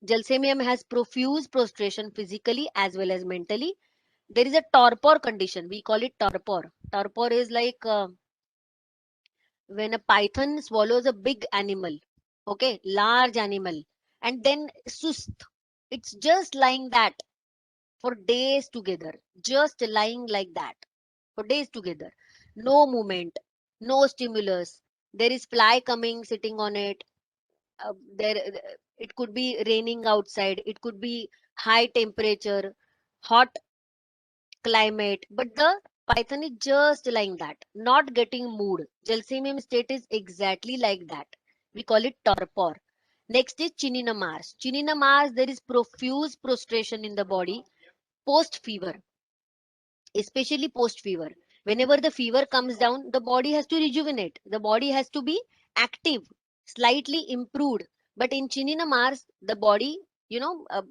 gelsemium has profuse prostration physically as well as mentally. There is a torpor condition, we call it torpor. Torpor is like when a python swallows a big animal, okay, large animal, and then sust, it's just lying that for days together, just lying like that for days together, no movement, no stimulus. There is fly coming sitting on it. There it could be raining outside, it could be high temperature, hot climate, but the python is just like that, not getting moved. Gelsemium state is exactly like that, we call it torpor. Next is Chininna Mars. Chininna Mars, there is profuse prostration in the body post fever, especially post fever. Whenever the fever comes down, the body has to rejuvenate, the body has to be active, slightly improved. But in Chininna Mars, the body,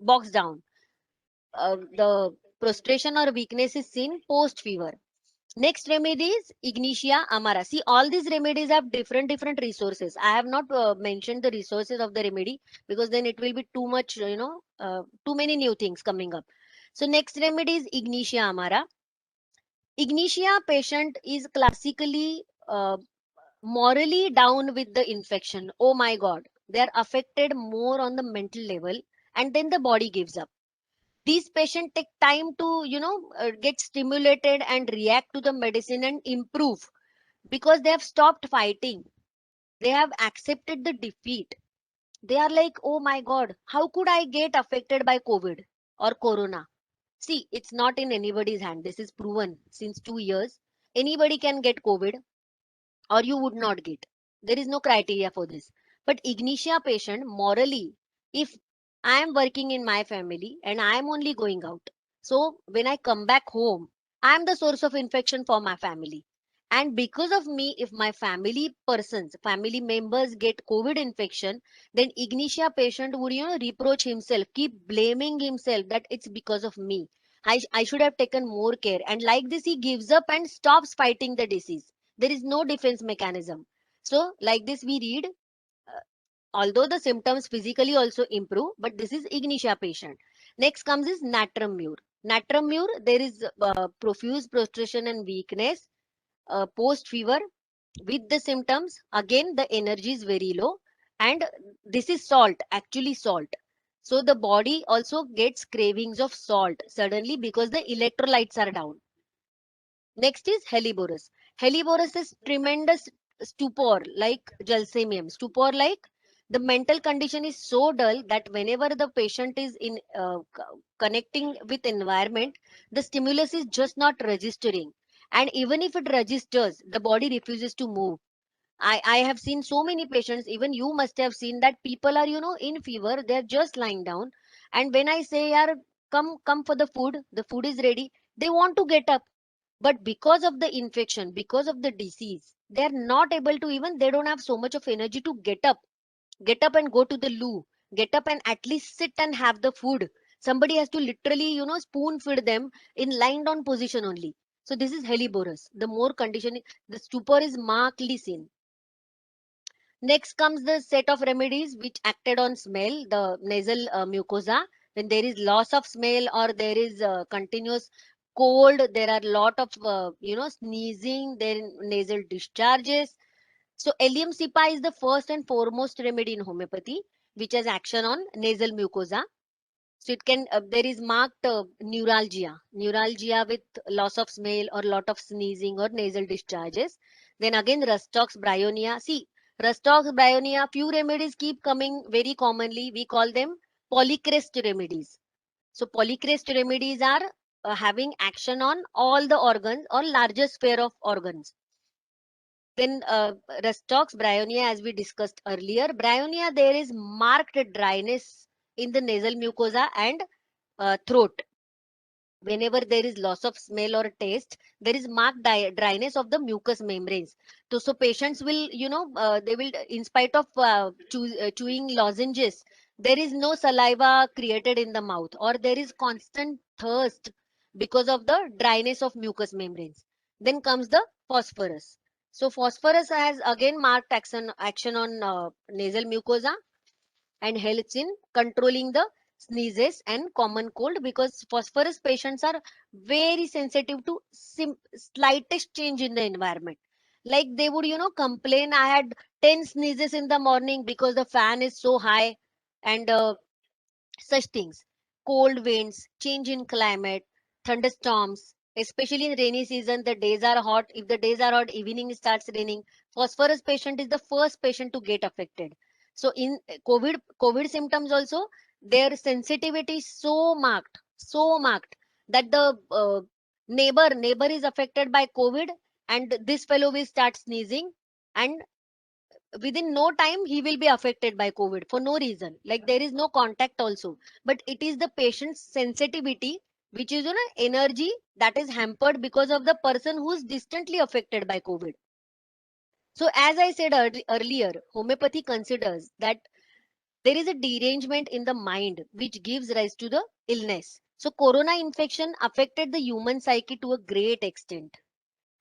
bogs down. The prostration or weakness is seen post fever. Next remedy is Ignitia Amara. See, all these remedies have different resources. I have not mentioned the resources of the remedy because then it will be too much, too many new things coming up. So next remedy is Ignitia Amara. Ignitia patient is classically morally down with the infection. Oh my God, they are affected more on the mental level, and then the body gives up. These patients take time to, get stimulated and react to the medicine and improve because they have stopped fighting. They have accepted the defeat. They are like, oh my God, how could I get affected by COVID or Corona? See, it's not in anybody's hand. This is proven since 2 years. Anybody can get COVID or you would not get. There is no criteria for this. But Ignitia patient, morally, if I am working in my family and I am only going out, so when I come back home, I am the source of infection for my family. And because of me, if my family members get COVID infection, then Ignitia patient would, reproach himself, keep blaming himself that it's because of me. I should have taken more care. And like this, he gives up and stops fighting the disease. There is no defense mechanism. So like this we read, although the symptoms physically also improve, but this is Ignitia patient. Next comes is Natrum Mur. Natrum Mur, there is profuse prostration and weakness post fever with the symptoms. Again, the energy is very low, and this is salt, actually salt. So the body also gets cravings of salt suddenly because the electrolytes are down. Next is Helleborus. Helleborus is tremendous stupor like gelsemium. Stupor like the mental condition is so dull that whenever the patient is in connecting with environment, the stimulus is just not registering. And even if it registers, the body refuses to move. I have seen so many patients, even you must have seen that people are, in fever, they're just lying down. And when I say, yaar, come for the food is ready, they want to get up, but because of the infection, because of the disease, they are not able to, even they don't have so much of energy to get up and go to the loo, get up and at least sit and have the food. Somebody has to literally, spoon feed them in lying down position only. So this is Helleborus. The more condition, the stupor is markedly seen. Next comes the set of remedies which acted on smell, the nasal mucosa. When there is loss of smell or there is continuous cold, there are lot of sneezing, then nasal discharges. So Allium cepa is the first and foremost remedy in homeopathy, which has action on nasal mucosa. So it can there is marked neuralgia with loss of smell or lot of sneezing or nasal discharges. Then again Rustox bryonia. See, Rustox bryonia, few remedies keep coming very commonly. We call them polycrest remedies. So polycrest remedies are having action on all the organs or larger sphere of organs. Then Rustox bryonia, as we discussed earlier, bryonia, there is marked dryness in the nasal mucosa and throat. Whenever there is loss of smell or taste, there is marked dryness of the mucous membranes. So patients will, they will, in spite of chewing lozenges, there is no saliva created in the mouth, or there is constant thirst because of the dryness of mucous membranes. Then comes the phosphorus. So phosphorus has again marked action on nasal mucosa and helps in controlling the sneezes and common cold, because phosphorus patients are very sensitive to slightest change in the environment. Like they would, complain, I had 10 sneezes in the morning because the fan is so high, and such things. Cold winds, change in climate, thunderstorms, especially in rainy season, the days are hot. If the days are hot, evening starts raining. Phosphorus patient is the first patient to get affected. So in COVID symptoms also, their sensitivity is so marked that the neighbor is affected by COVID, and this fellow will start sneezing, and within no time he will be affected by COVID for no reason. Like there is no contact also, but it is the patient's sensitivity, which is energy that is hampered because of the person who is distantly affected by COVID. So as I said earlier, homeopathy considers that there is a derangement in the mind which gives rise to the illness. So corona infection affected the human psyche to a great extent.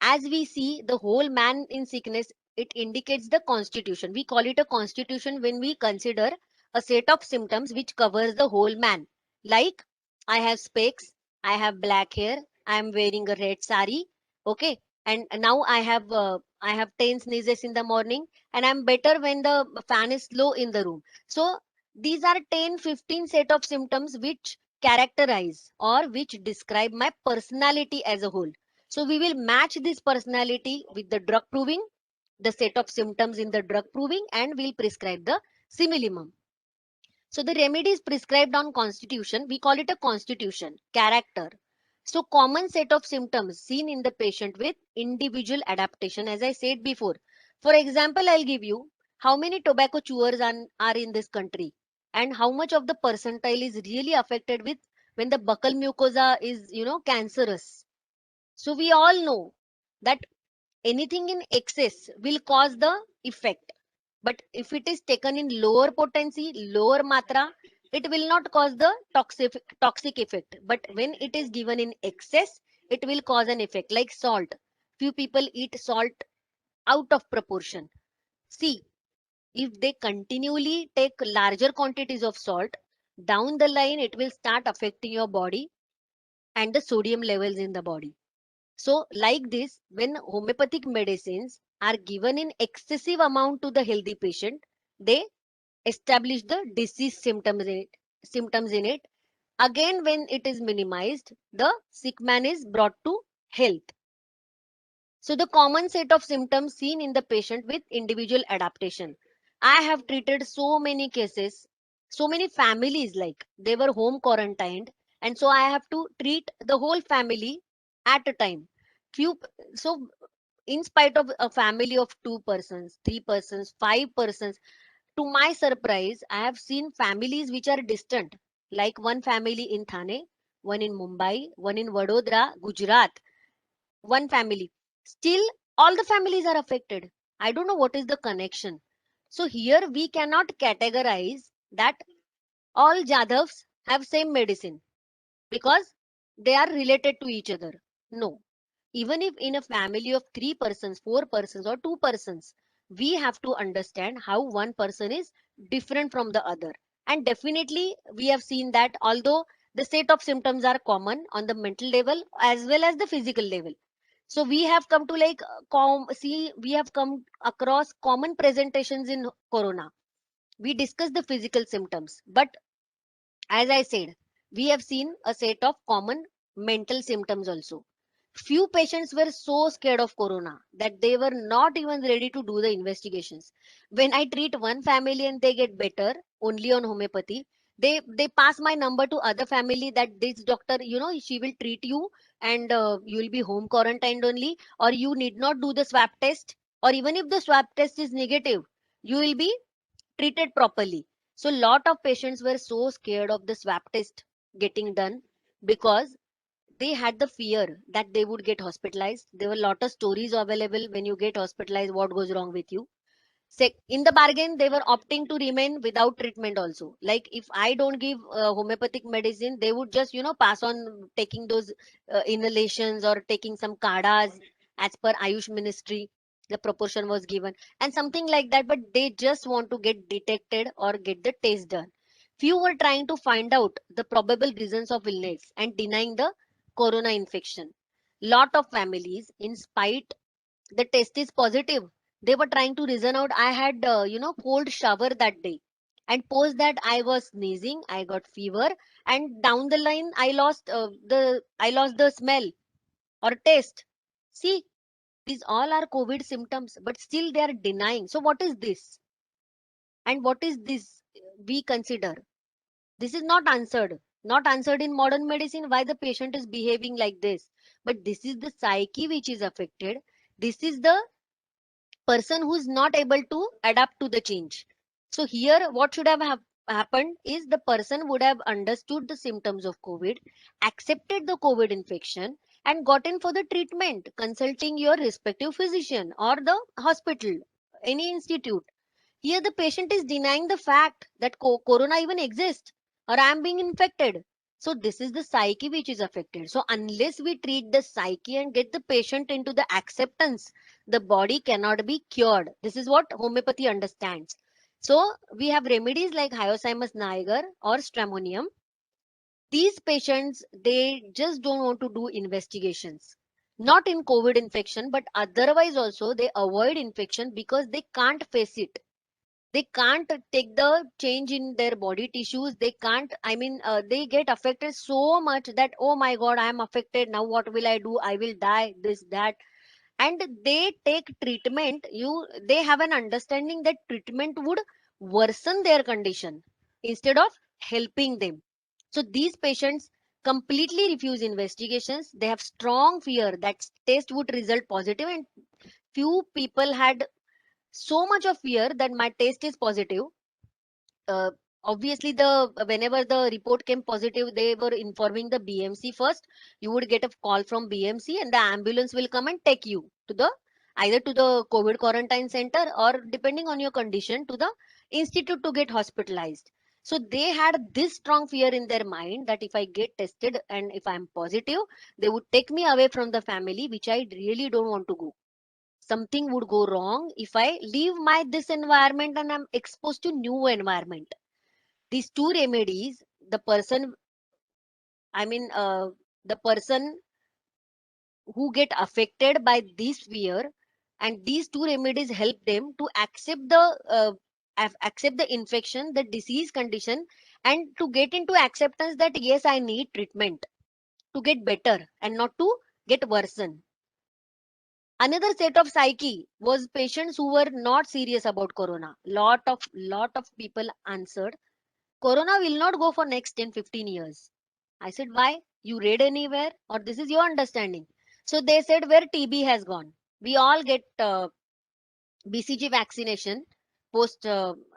As we see the whole man in sickness, it indicates the constitution. We call it a constitution when we consider a set of symptoms which covers the whole man. Like, I have specs, I have black hair, I am wearing a red sari, okay, and now I have 10 sneezes in the morning, and I'm better when the fan is low in the room. So these are 10-15 set of symptoms which characterize or which describe my personality as a whole. So we will match this personality with the drug proving, the set of symptoms in the drug proving, and we'll prescribe the similimum. So the remedy is prescribed on constitution. We call it a constitution, character. So common set of symptoms seen in the patient with individual adaptation, as I said before. For example, I'll give you how many tobacco chewers are in this country, and how much of the percentile is really affected with when the buccal mucosa is, cancerous. So we all know that anything in excess will cause the effect. But if it is taken in lower potency, lower matra, it will not cause the toxic effect. But when it is given in excess, it will cause an effect like salt. Few people eat salt out of proportion. See, if they continually take larger quantities of salt, down the line it will start affecting your body and the sodium levels in the body. So, like this, when homeopathic medicines are given in excessive amount to the healthy patient, they establish the disease symptoms in it. Again, when it is minimized, the sick man is brought to health. So, the common set of symptoms seen in the patient with individual adaptation. I have treated so many cases, so many families, like they were home quarantined, and so I have to treat the whole family at a time. Few so in spite of a family of 2 persons, 3 persons, 5 persons, to my surprise, I have seen families which are distant, like one family in Thane, one in Mumbai, one in Vadodara, Gujarat, one family. Still, all the families are affected. I don't know what is the connection. So here we cannot categorize that all Jadhavs have same medicine because they are related to each other. No. Even if in a family of 3 persons, 4 persons, or 2 persons, we have to understand how one person is different from the other. And definitely we have seen that although the set of symptoms are common on the mental level as well as the physical level. So we have come to like we have come across common presentations in corona. We discussed the physical symptoms, but as I said, we have seen a set of common mental symptoms also. Few patients were so scared of corona that they were not even ready to do the investigations. When I treat one family and they get better only on homeopathy, they pass my number to other family that this doctor, she will treat you and you will be home quarantined only, or you need not do the swab test, or even if the swab test is negative, you will be treated properly. So lot of patients were so scared of the swab test getting done because they had the fear that they would get hospitalized. There were a lot of stories available when you get hospitalized, what goes wrong with you. In the bargain, they were opting to remain without treatment also. Like if I don't give homeopathic medicine, they would just, pass on taking those inhalations or taking some kadas as per Ayush Ministry. The proportion was given and something like that, but they just want to get detected or get the test done. Few were trying to find out the probable reasons of illness and denying the corona infection. Lot of families, in spite the test is positive, they were trying to reason out. I had cold shower that day, and post that I was sneezing, I got fever, and down the line I lost the smell or taste. See, these all are COVID symptoms, but still they are denying. So what is this? And what is this we consider? This is not answered. Not answered in modern medicine why the patient is behaving like this. But this is the psyche which is affected. This is the person who is not able to adapt to the change. So here what should have happened is the person would have understood the symptoms of COVID, accepted the COVID infection, and gotten for the treatment, consulting your respective physician or the hospital, any institute. Here the patient is denying the fact that corona even exists or I am being infected. So this is the psyche which is affected. So unless we treat the psyche and get the patient into the acceptance, the body cannot be cured. This is what homeopathy understands. So we have remedies like Hyoscyamus niger or Stramonium. These patients, they just don't want to do investigations. Not in COVID infection, but otherwise also they avoid infection because they can't face it. They can't take the change in their body tissues. They can't, they get affected so much that, oh my God, I am affected. Now what will I do? I will die, this, that. And they take treatment. They have an understanding that treatment would worsen their condition instead of helping them. So these patients completely refuse investigations. They have strong fear that test would result positive, and few people had so much of fear that my test is positive. uh, Obviously the whenever the report came positive, they were informing the BMC first. You would get a call from BMC and the ambulance will come and take you to the either to the COVID quarantine center, or depending on your condition, to the institute to get hospitalized. So they had this strong fear in their mind that if I get tested and if I'm positive, they would take me away from the family, which I really don't want to go. Something would go wrong if I leave my this environment and I'm exposed to new environment. These two remedies, the person, I mean, the person who get affected by this fear, and these two remedies help them to accept the infection, the disease condition, and to get into acceptance that yes, I need treatment to get better and not to get worsen. Another set of psyche was patients who were not serious about corona. Lot of people answered, corona will not go for next 10-15 years. I said, why? You read anywhere or this is your understanding? So they said, where TB has gone. We all get BCG vaccination post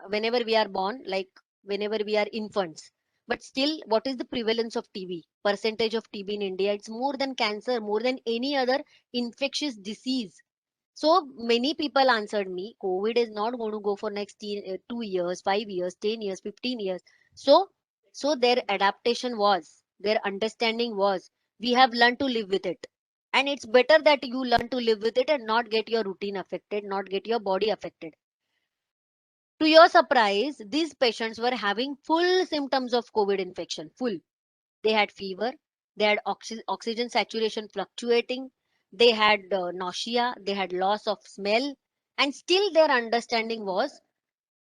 whenever we are born, like whenever we are infants. But still, what is the prevalence of TB? Percentage of TB in India? It's more than cancer, more than any other infectious disease. So many people answered me, COVID is not going to go for next 2 years, 5 years, 10 years, 15 years. So, so their adaptation was, their understanding was, we have learned to live with it. And it's better that you learn to live with it and not get your routine affected, not get your body affected. To your surprise, these patients were having full symptoms of COVID infection, full. They had fever, they had oxygen saturation fluctuating, they had nausea, they had loss of smell, and still their understanding was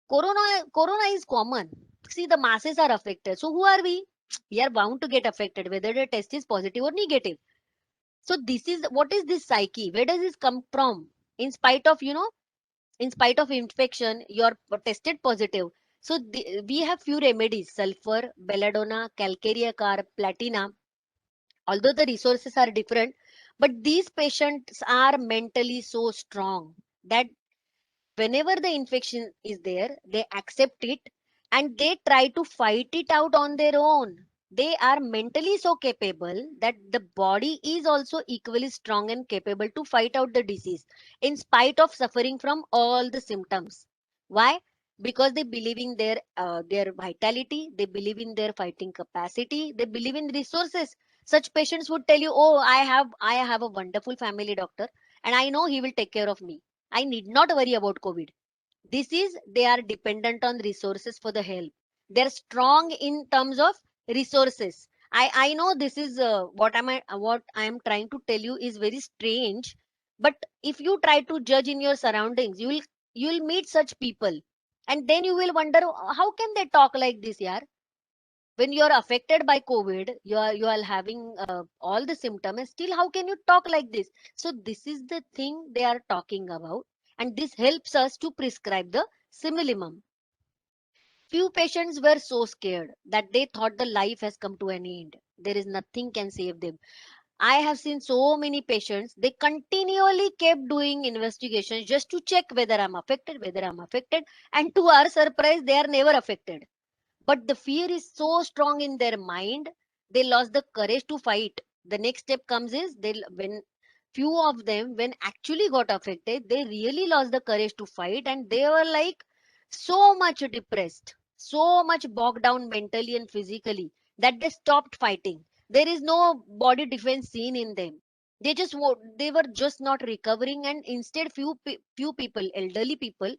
corona is common. See, the masses are affected. So who are we? We are bound to get affected, whether the test is positive or negative. So this is what is this psyche? Where does this come from? In spite of, in spite of infection, you're tested positive. So we have few remedies: sulfur, belladonna, calcarea carb, platina. Although the resources are different, but these patients are mentally so strong that whenever the infection is there, they accept it and they try to fight it out on their own. They are mentally so capable that the body is also equally strong and capable to fight out the disease in spite of suffering from all the symptoms. Why? Because they believe in their vitality, they believe in their fighting capacity, they believe in resources. Such patients would tell you, "Oh, I have a wonderful family doctor, and I know he will take care of me. I need not worry about COVID." This is, they are dependent on resources for the help. They're strong in terms of resources. I know this is what I am trying to tell you is very strange, but if you try to judge in your surroundings, you will meet such people, and then you will wonder how can they talk like this, yeah? When you are affected by COVID, you are having all the symptoms, still how can you talk like this? So this is the thing they are talking about, and this helps us to prescribe the similimum. Few patients were so scared that they thought the life has come to an end, there is nothing can save them. I have seen so many patients, they continually kept doing investigations just to check whether I'm affected, and to our surprise they are never affected. But the fear is so strong in their mind, they lost the courage to fight. The next step comes is, when few of them, when actually got affected, they really lost the courage to fight, and they were like so much depressed, so much bogged down mentally and physically, that they stopped fighting. There is no body defense seen in them. They were just not recovering, and instead few people, elderly people,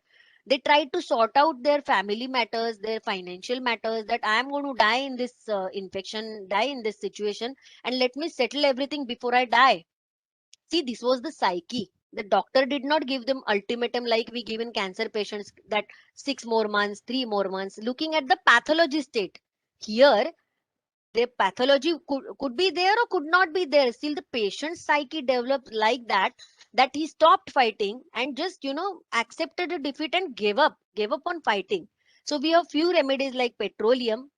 they try to sort out their family matters, their financial matters, that I am going to die in this infection, die in this situation, and let me settle everything before I die. See, this was the psyche. The doctor did not give them ultimatum like we give in cancer patients, that 6 more months, 3 more months, looking at the pathology state. Here, the pathology could be there or could not be there. Still, the patient's psyche developed like that he stopped fighting and just, accepted a defeat and gave up on fighting. So we have few remedies like petroleum,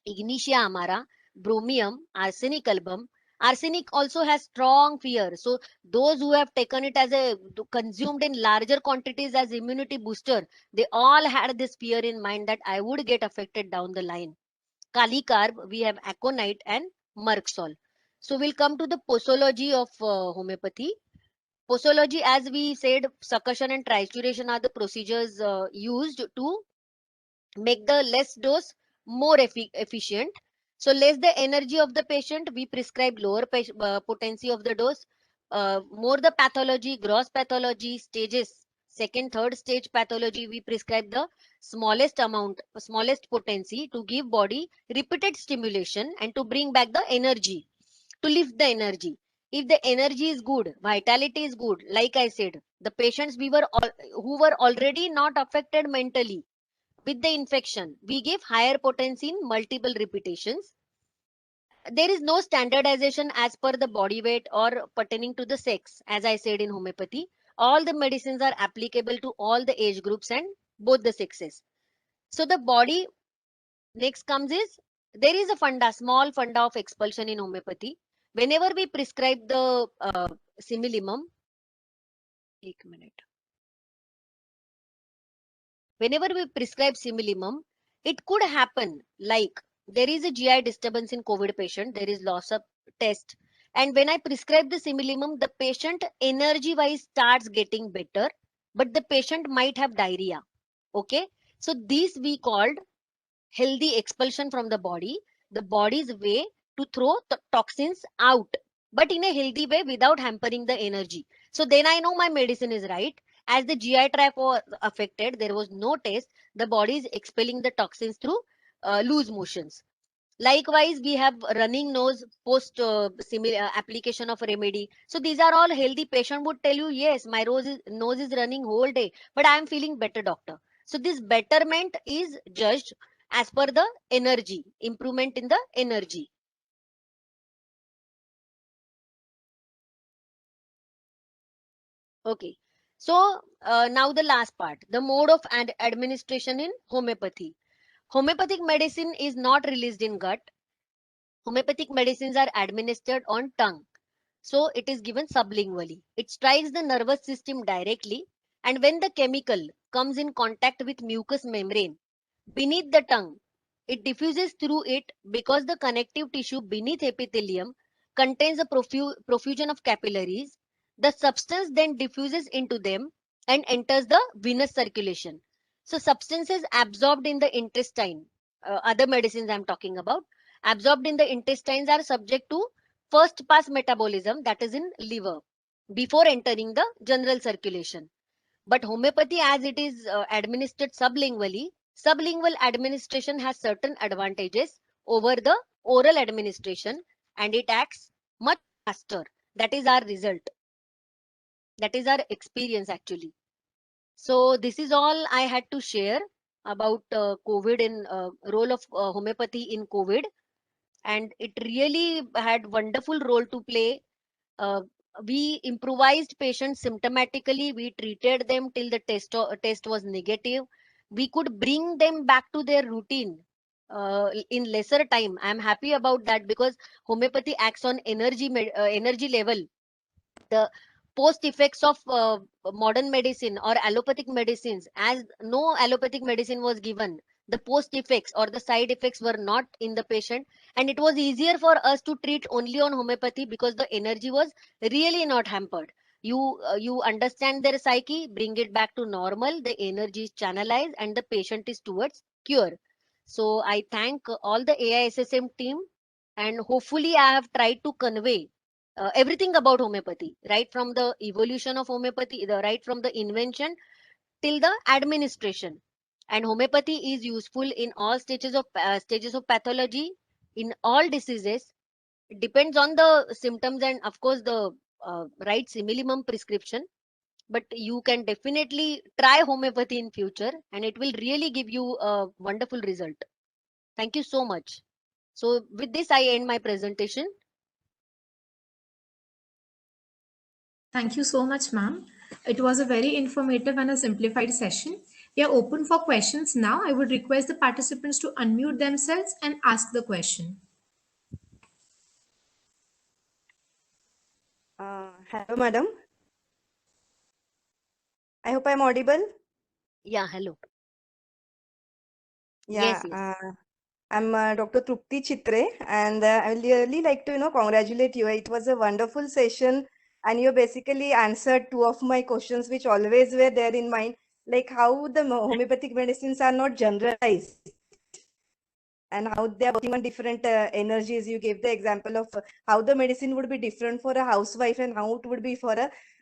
Ignitia amara, bromium, arsenic album. Arsenic also has strong fear. So those who have taken it as a consumed in larger quantities as immunity booster, they all had this fear in mind that I would get affected down the line. Kali carb, we have aconite and merxol. So we'll come to the posology of homeopathy. Posology, as we said, succussion and trituration are the procedures used to make the less dose more efficient. So less the energy of the patient, we prescribe lower potency of the dose. More the pathology, gross pathology stages, second, third stage pathology, we prescribe the smallest amount, smallest potency to give body repeated stimulation and to bring back the energy, to lift the energy. If the energy is good, vitality is good, like I said, the patients who were already not affected mentally with the infection, we give higher potency in multiple repetitions. There is no standardization as per the body weight or pertaining to the sex. As I said, in homeopathy, all the medicines are applicable to all the age groups and both the sexes. So the body, next comes is, there is a small funda of expulsion in homeopathy. Whenever we prescribe the similimum, 1 minute. Whenever we prescribe similimum, it could happen like there is a GI disturbance in COVID patient, there is loss of taste. And when I prescribe the similimum, the patient energy wise starts getting better, but the patient might have diarrhea. Okay. So these we called healthy expulsion from the body, the body's way to throw toxins out, but in a healthy way without hampering the energy. So then I know my medicine is right. As the GI tract was affected, there was no taste. The body is expelling the toxins through loose motions. Likewise, we have running nose post application of remedy. So these are all healthy. Patient would tell you, yes, my nose is running whole day, but I am feeling better, doctor. So this betterment is judged as per the energy, improvement in the energy. Okay. So now the last part, the mode of administration in homeopathy. Homeopathic medicine is not released in gut. Homeopathic medicines are administered on tongue. So it is given sublingually. It strikes the nervous system directly, and when the chemical comes in contact with mucous membrane beneath the tongue, it diffuses through it because the connective tissue beneath epithelium contains a profusion of capillaries. The substance then diffuses into them and enters the venous circulation. So substances absorbed in the intestine, other medicines I'm talking about, absorbed in the intestines are subject to first pass metabolism, that is in liver, before entering the general circulation. But homeopathy, as it is administered sublingually, sublingual administration has certain advantages over the oral administration, and it acts much faster. That is our result. That is our experience actually. So this is all I had to share about COVID in role of homeopathy in COVID, and it really had wonderful role to play. uh, we improvised patients symptomatically. We treated them till the test was negative. We could bring them back to their routine in lesser time. I'm happy about that because homeopathy acts on energy level. The post effects of modern medicine or allopathic medicines, as no allopathic medicine was given, the post effects or the side effects were not in the patient, and it was easier for us to treat only on homeopathy because the energy was really not hampered. You understand their psyche, bring it back to normal, the energy is channelized, and the patient is towards cure. So I thank all the AISSM team, and hopefully I have tried to convey everything about homeopathy, right from the evolution of homeopathy, right from the invention till the administration. And homeopathy is useful in all stages of pathology, in all diseases. It depends on the symptoms and of course the right minimum prescription. But you can definitely try homeopathy in future, and it will really give you a wonderful result. Thank you so much. So with this, I end my presentation. Thank you so much, ma'am. It was a very informative and a simplified session. We are open for questions now. I would request the participants to unmute themselves and ask the question. Hello, madam. I hope I'm audible. Yeah, hello. Yeah, Yes. I'm Dr. Trupti Chitre, and I will really like to, congratulate you. It was a wonderful session, and you basically answered two of my questions, which always were there in mind, like how the homeopathic medicines are not generalized and how they are working on different energies. You gave the example of how the medicine would be different for a housewife and how it would be for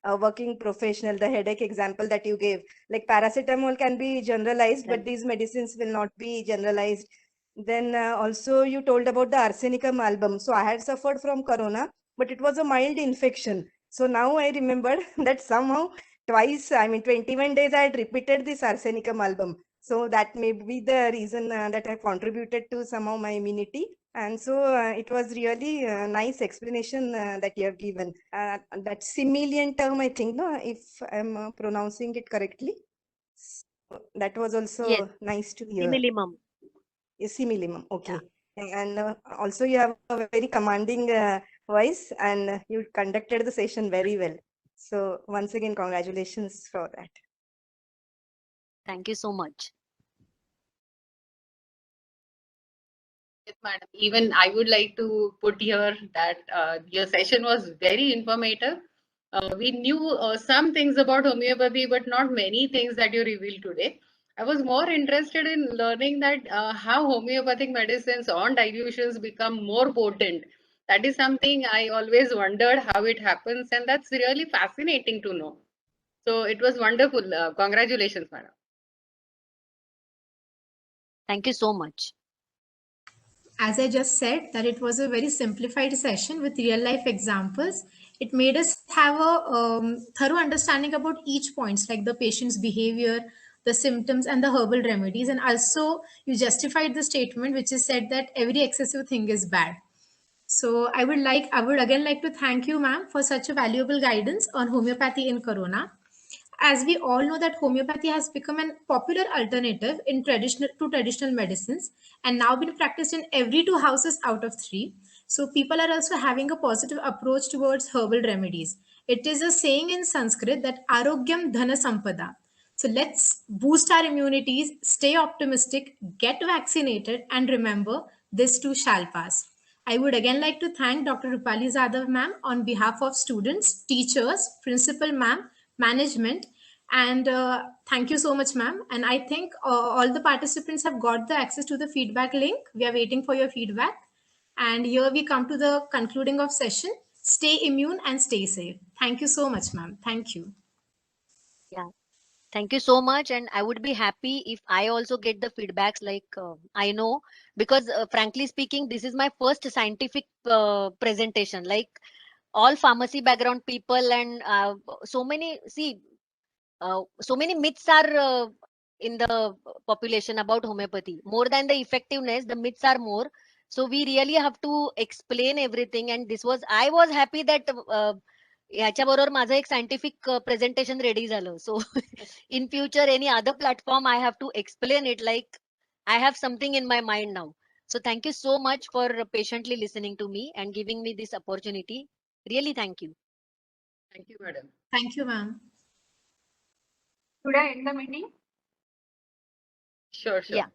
a working professional. The headache example that you gave, like paracetamol can be generalized, but Right. these medicines will not be generalized. Then also you told about the arsenicum album. So I had suffered from corona, but it was a mild infection. So now I remembered that somehow twice, I mean 21 days, I had repeated this arsenicum album. So that may be the reason that I contributed to somehow my immunity. And so it was really a nice explanation that you have given. That similian term, I think, no, if I'm pronouncing it correctly. So that was Yes, also nice to hear. minimum. Similimum, Yeah. okay. And also you have a very commanding voice, and you conducted the session very well. So once again, congratulations for that. Thank you so much. Yes, madam. Even I would like to put here that your session was very informative. We knew some things about homeopathy, but not many things that you revealed today. I was more interested in learning that how homeopathic medicines on dilutions become more potent. That is something I always wondered how it happens, and that's really fascinating to know. So it was wonderful. Congratulations, madam. Thank you so much. As I just said, that it was a very simplified session with real life examples. It made us have a thorough understanding about each points, like the patient's behavior, the symptoms, and the herbal remedies. And also, you justified the statement which is said that every excessive thing is bad. So I would again like to thank you, ma'am, for such a valuable guidance on homeopathy in Corona. As we all know that homeopathy has become a popular alternative in traditional medicines and now been practiced in every 2 houses out of 3. So people are also having a positive approach towards herbal remedies. It is a saying in Sanskrit that Arogyam Dhana Sampada. So let's boost our immunities, stay optimistic, get vaccinated, and remember this too shall pass. I would again like to thank Dr. Rupali Zadav ma'am on behalf of students, teachers, principal ma'am, management, and thank you so much, ma'am. And I think all the participants have got the access to the feedback link. We are waiting for your feedback. And here we come to the concluding of session. Stay immune and stay safe. Thank you so much, ma'am. Thank you. Yeah. Thank you so much. And I would be happy if I also get the feedbacks like I know, because frankly speaking, this is my first scientific presentation. Like all pharmacy background people and so many, so many myths are in the population about homeopathy. More than the effectiveness, the myths are more. So we really have to explain everything. And I was happy that ह्याच्याबरोबर माझं एक scientific presentation ready झालं. सो in future any other platform I have to explain it like I have something in my mind now. So thank you so much for patiently listening to me and giving me this opportunity. Really thank you. Thank you, madam. Thank you, ma'am. Should I end the meeting? Sure, sure. Yeah.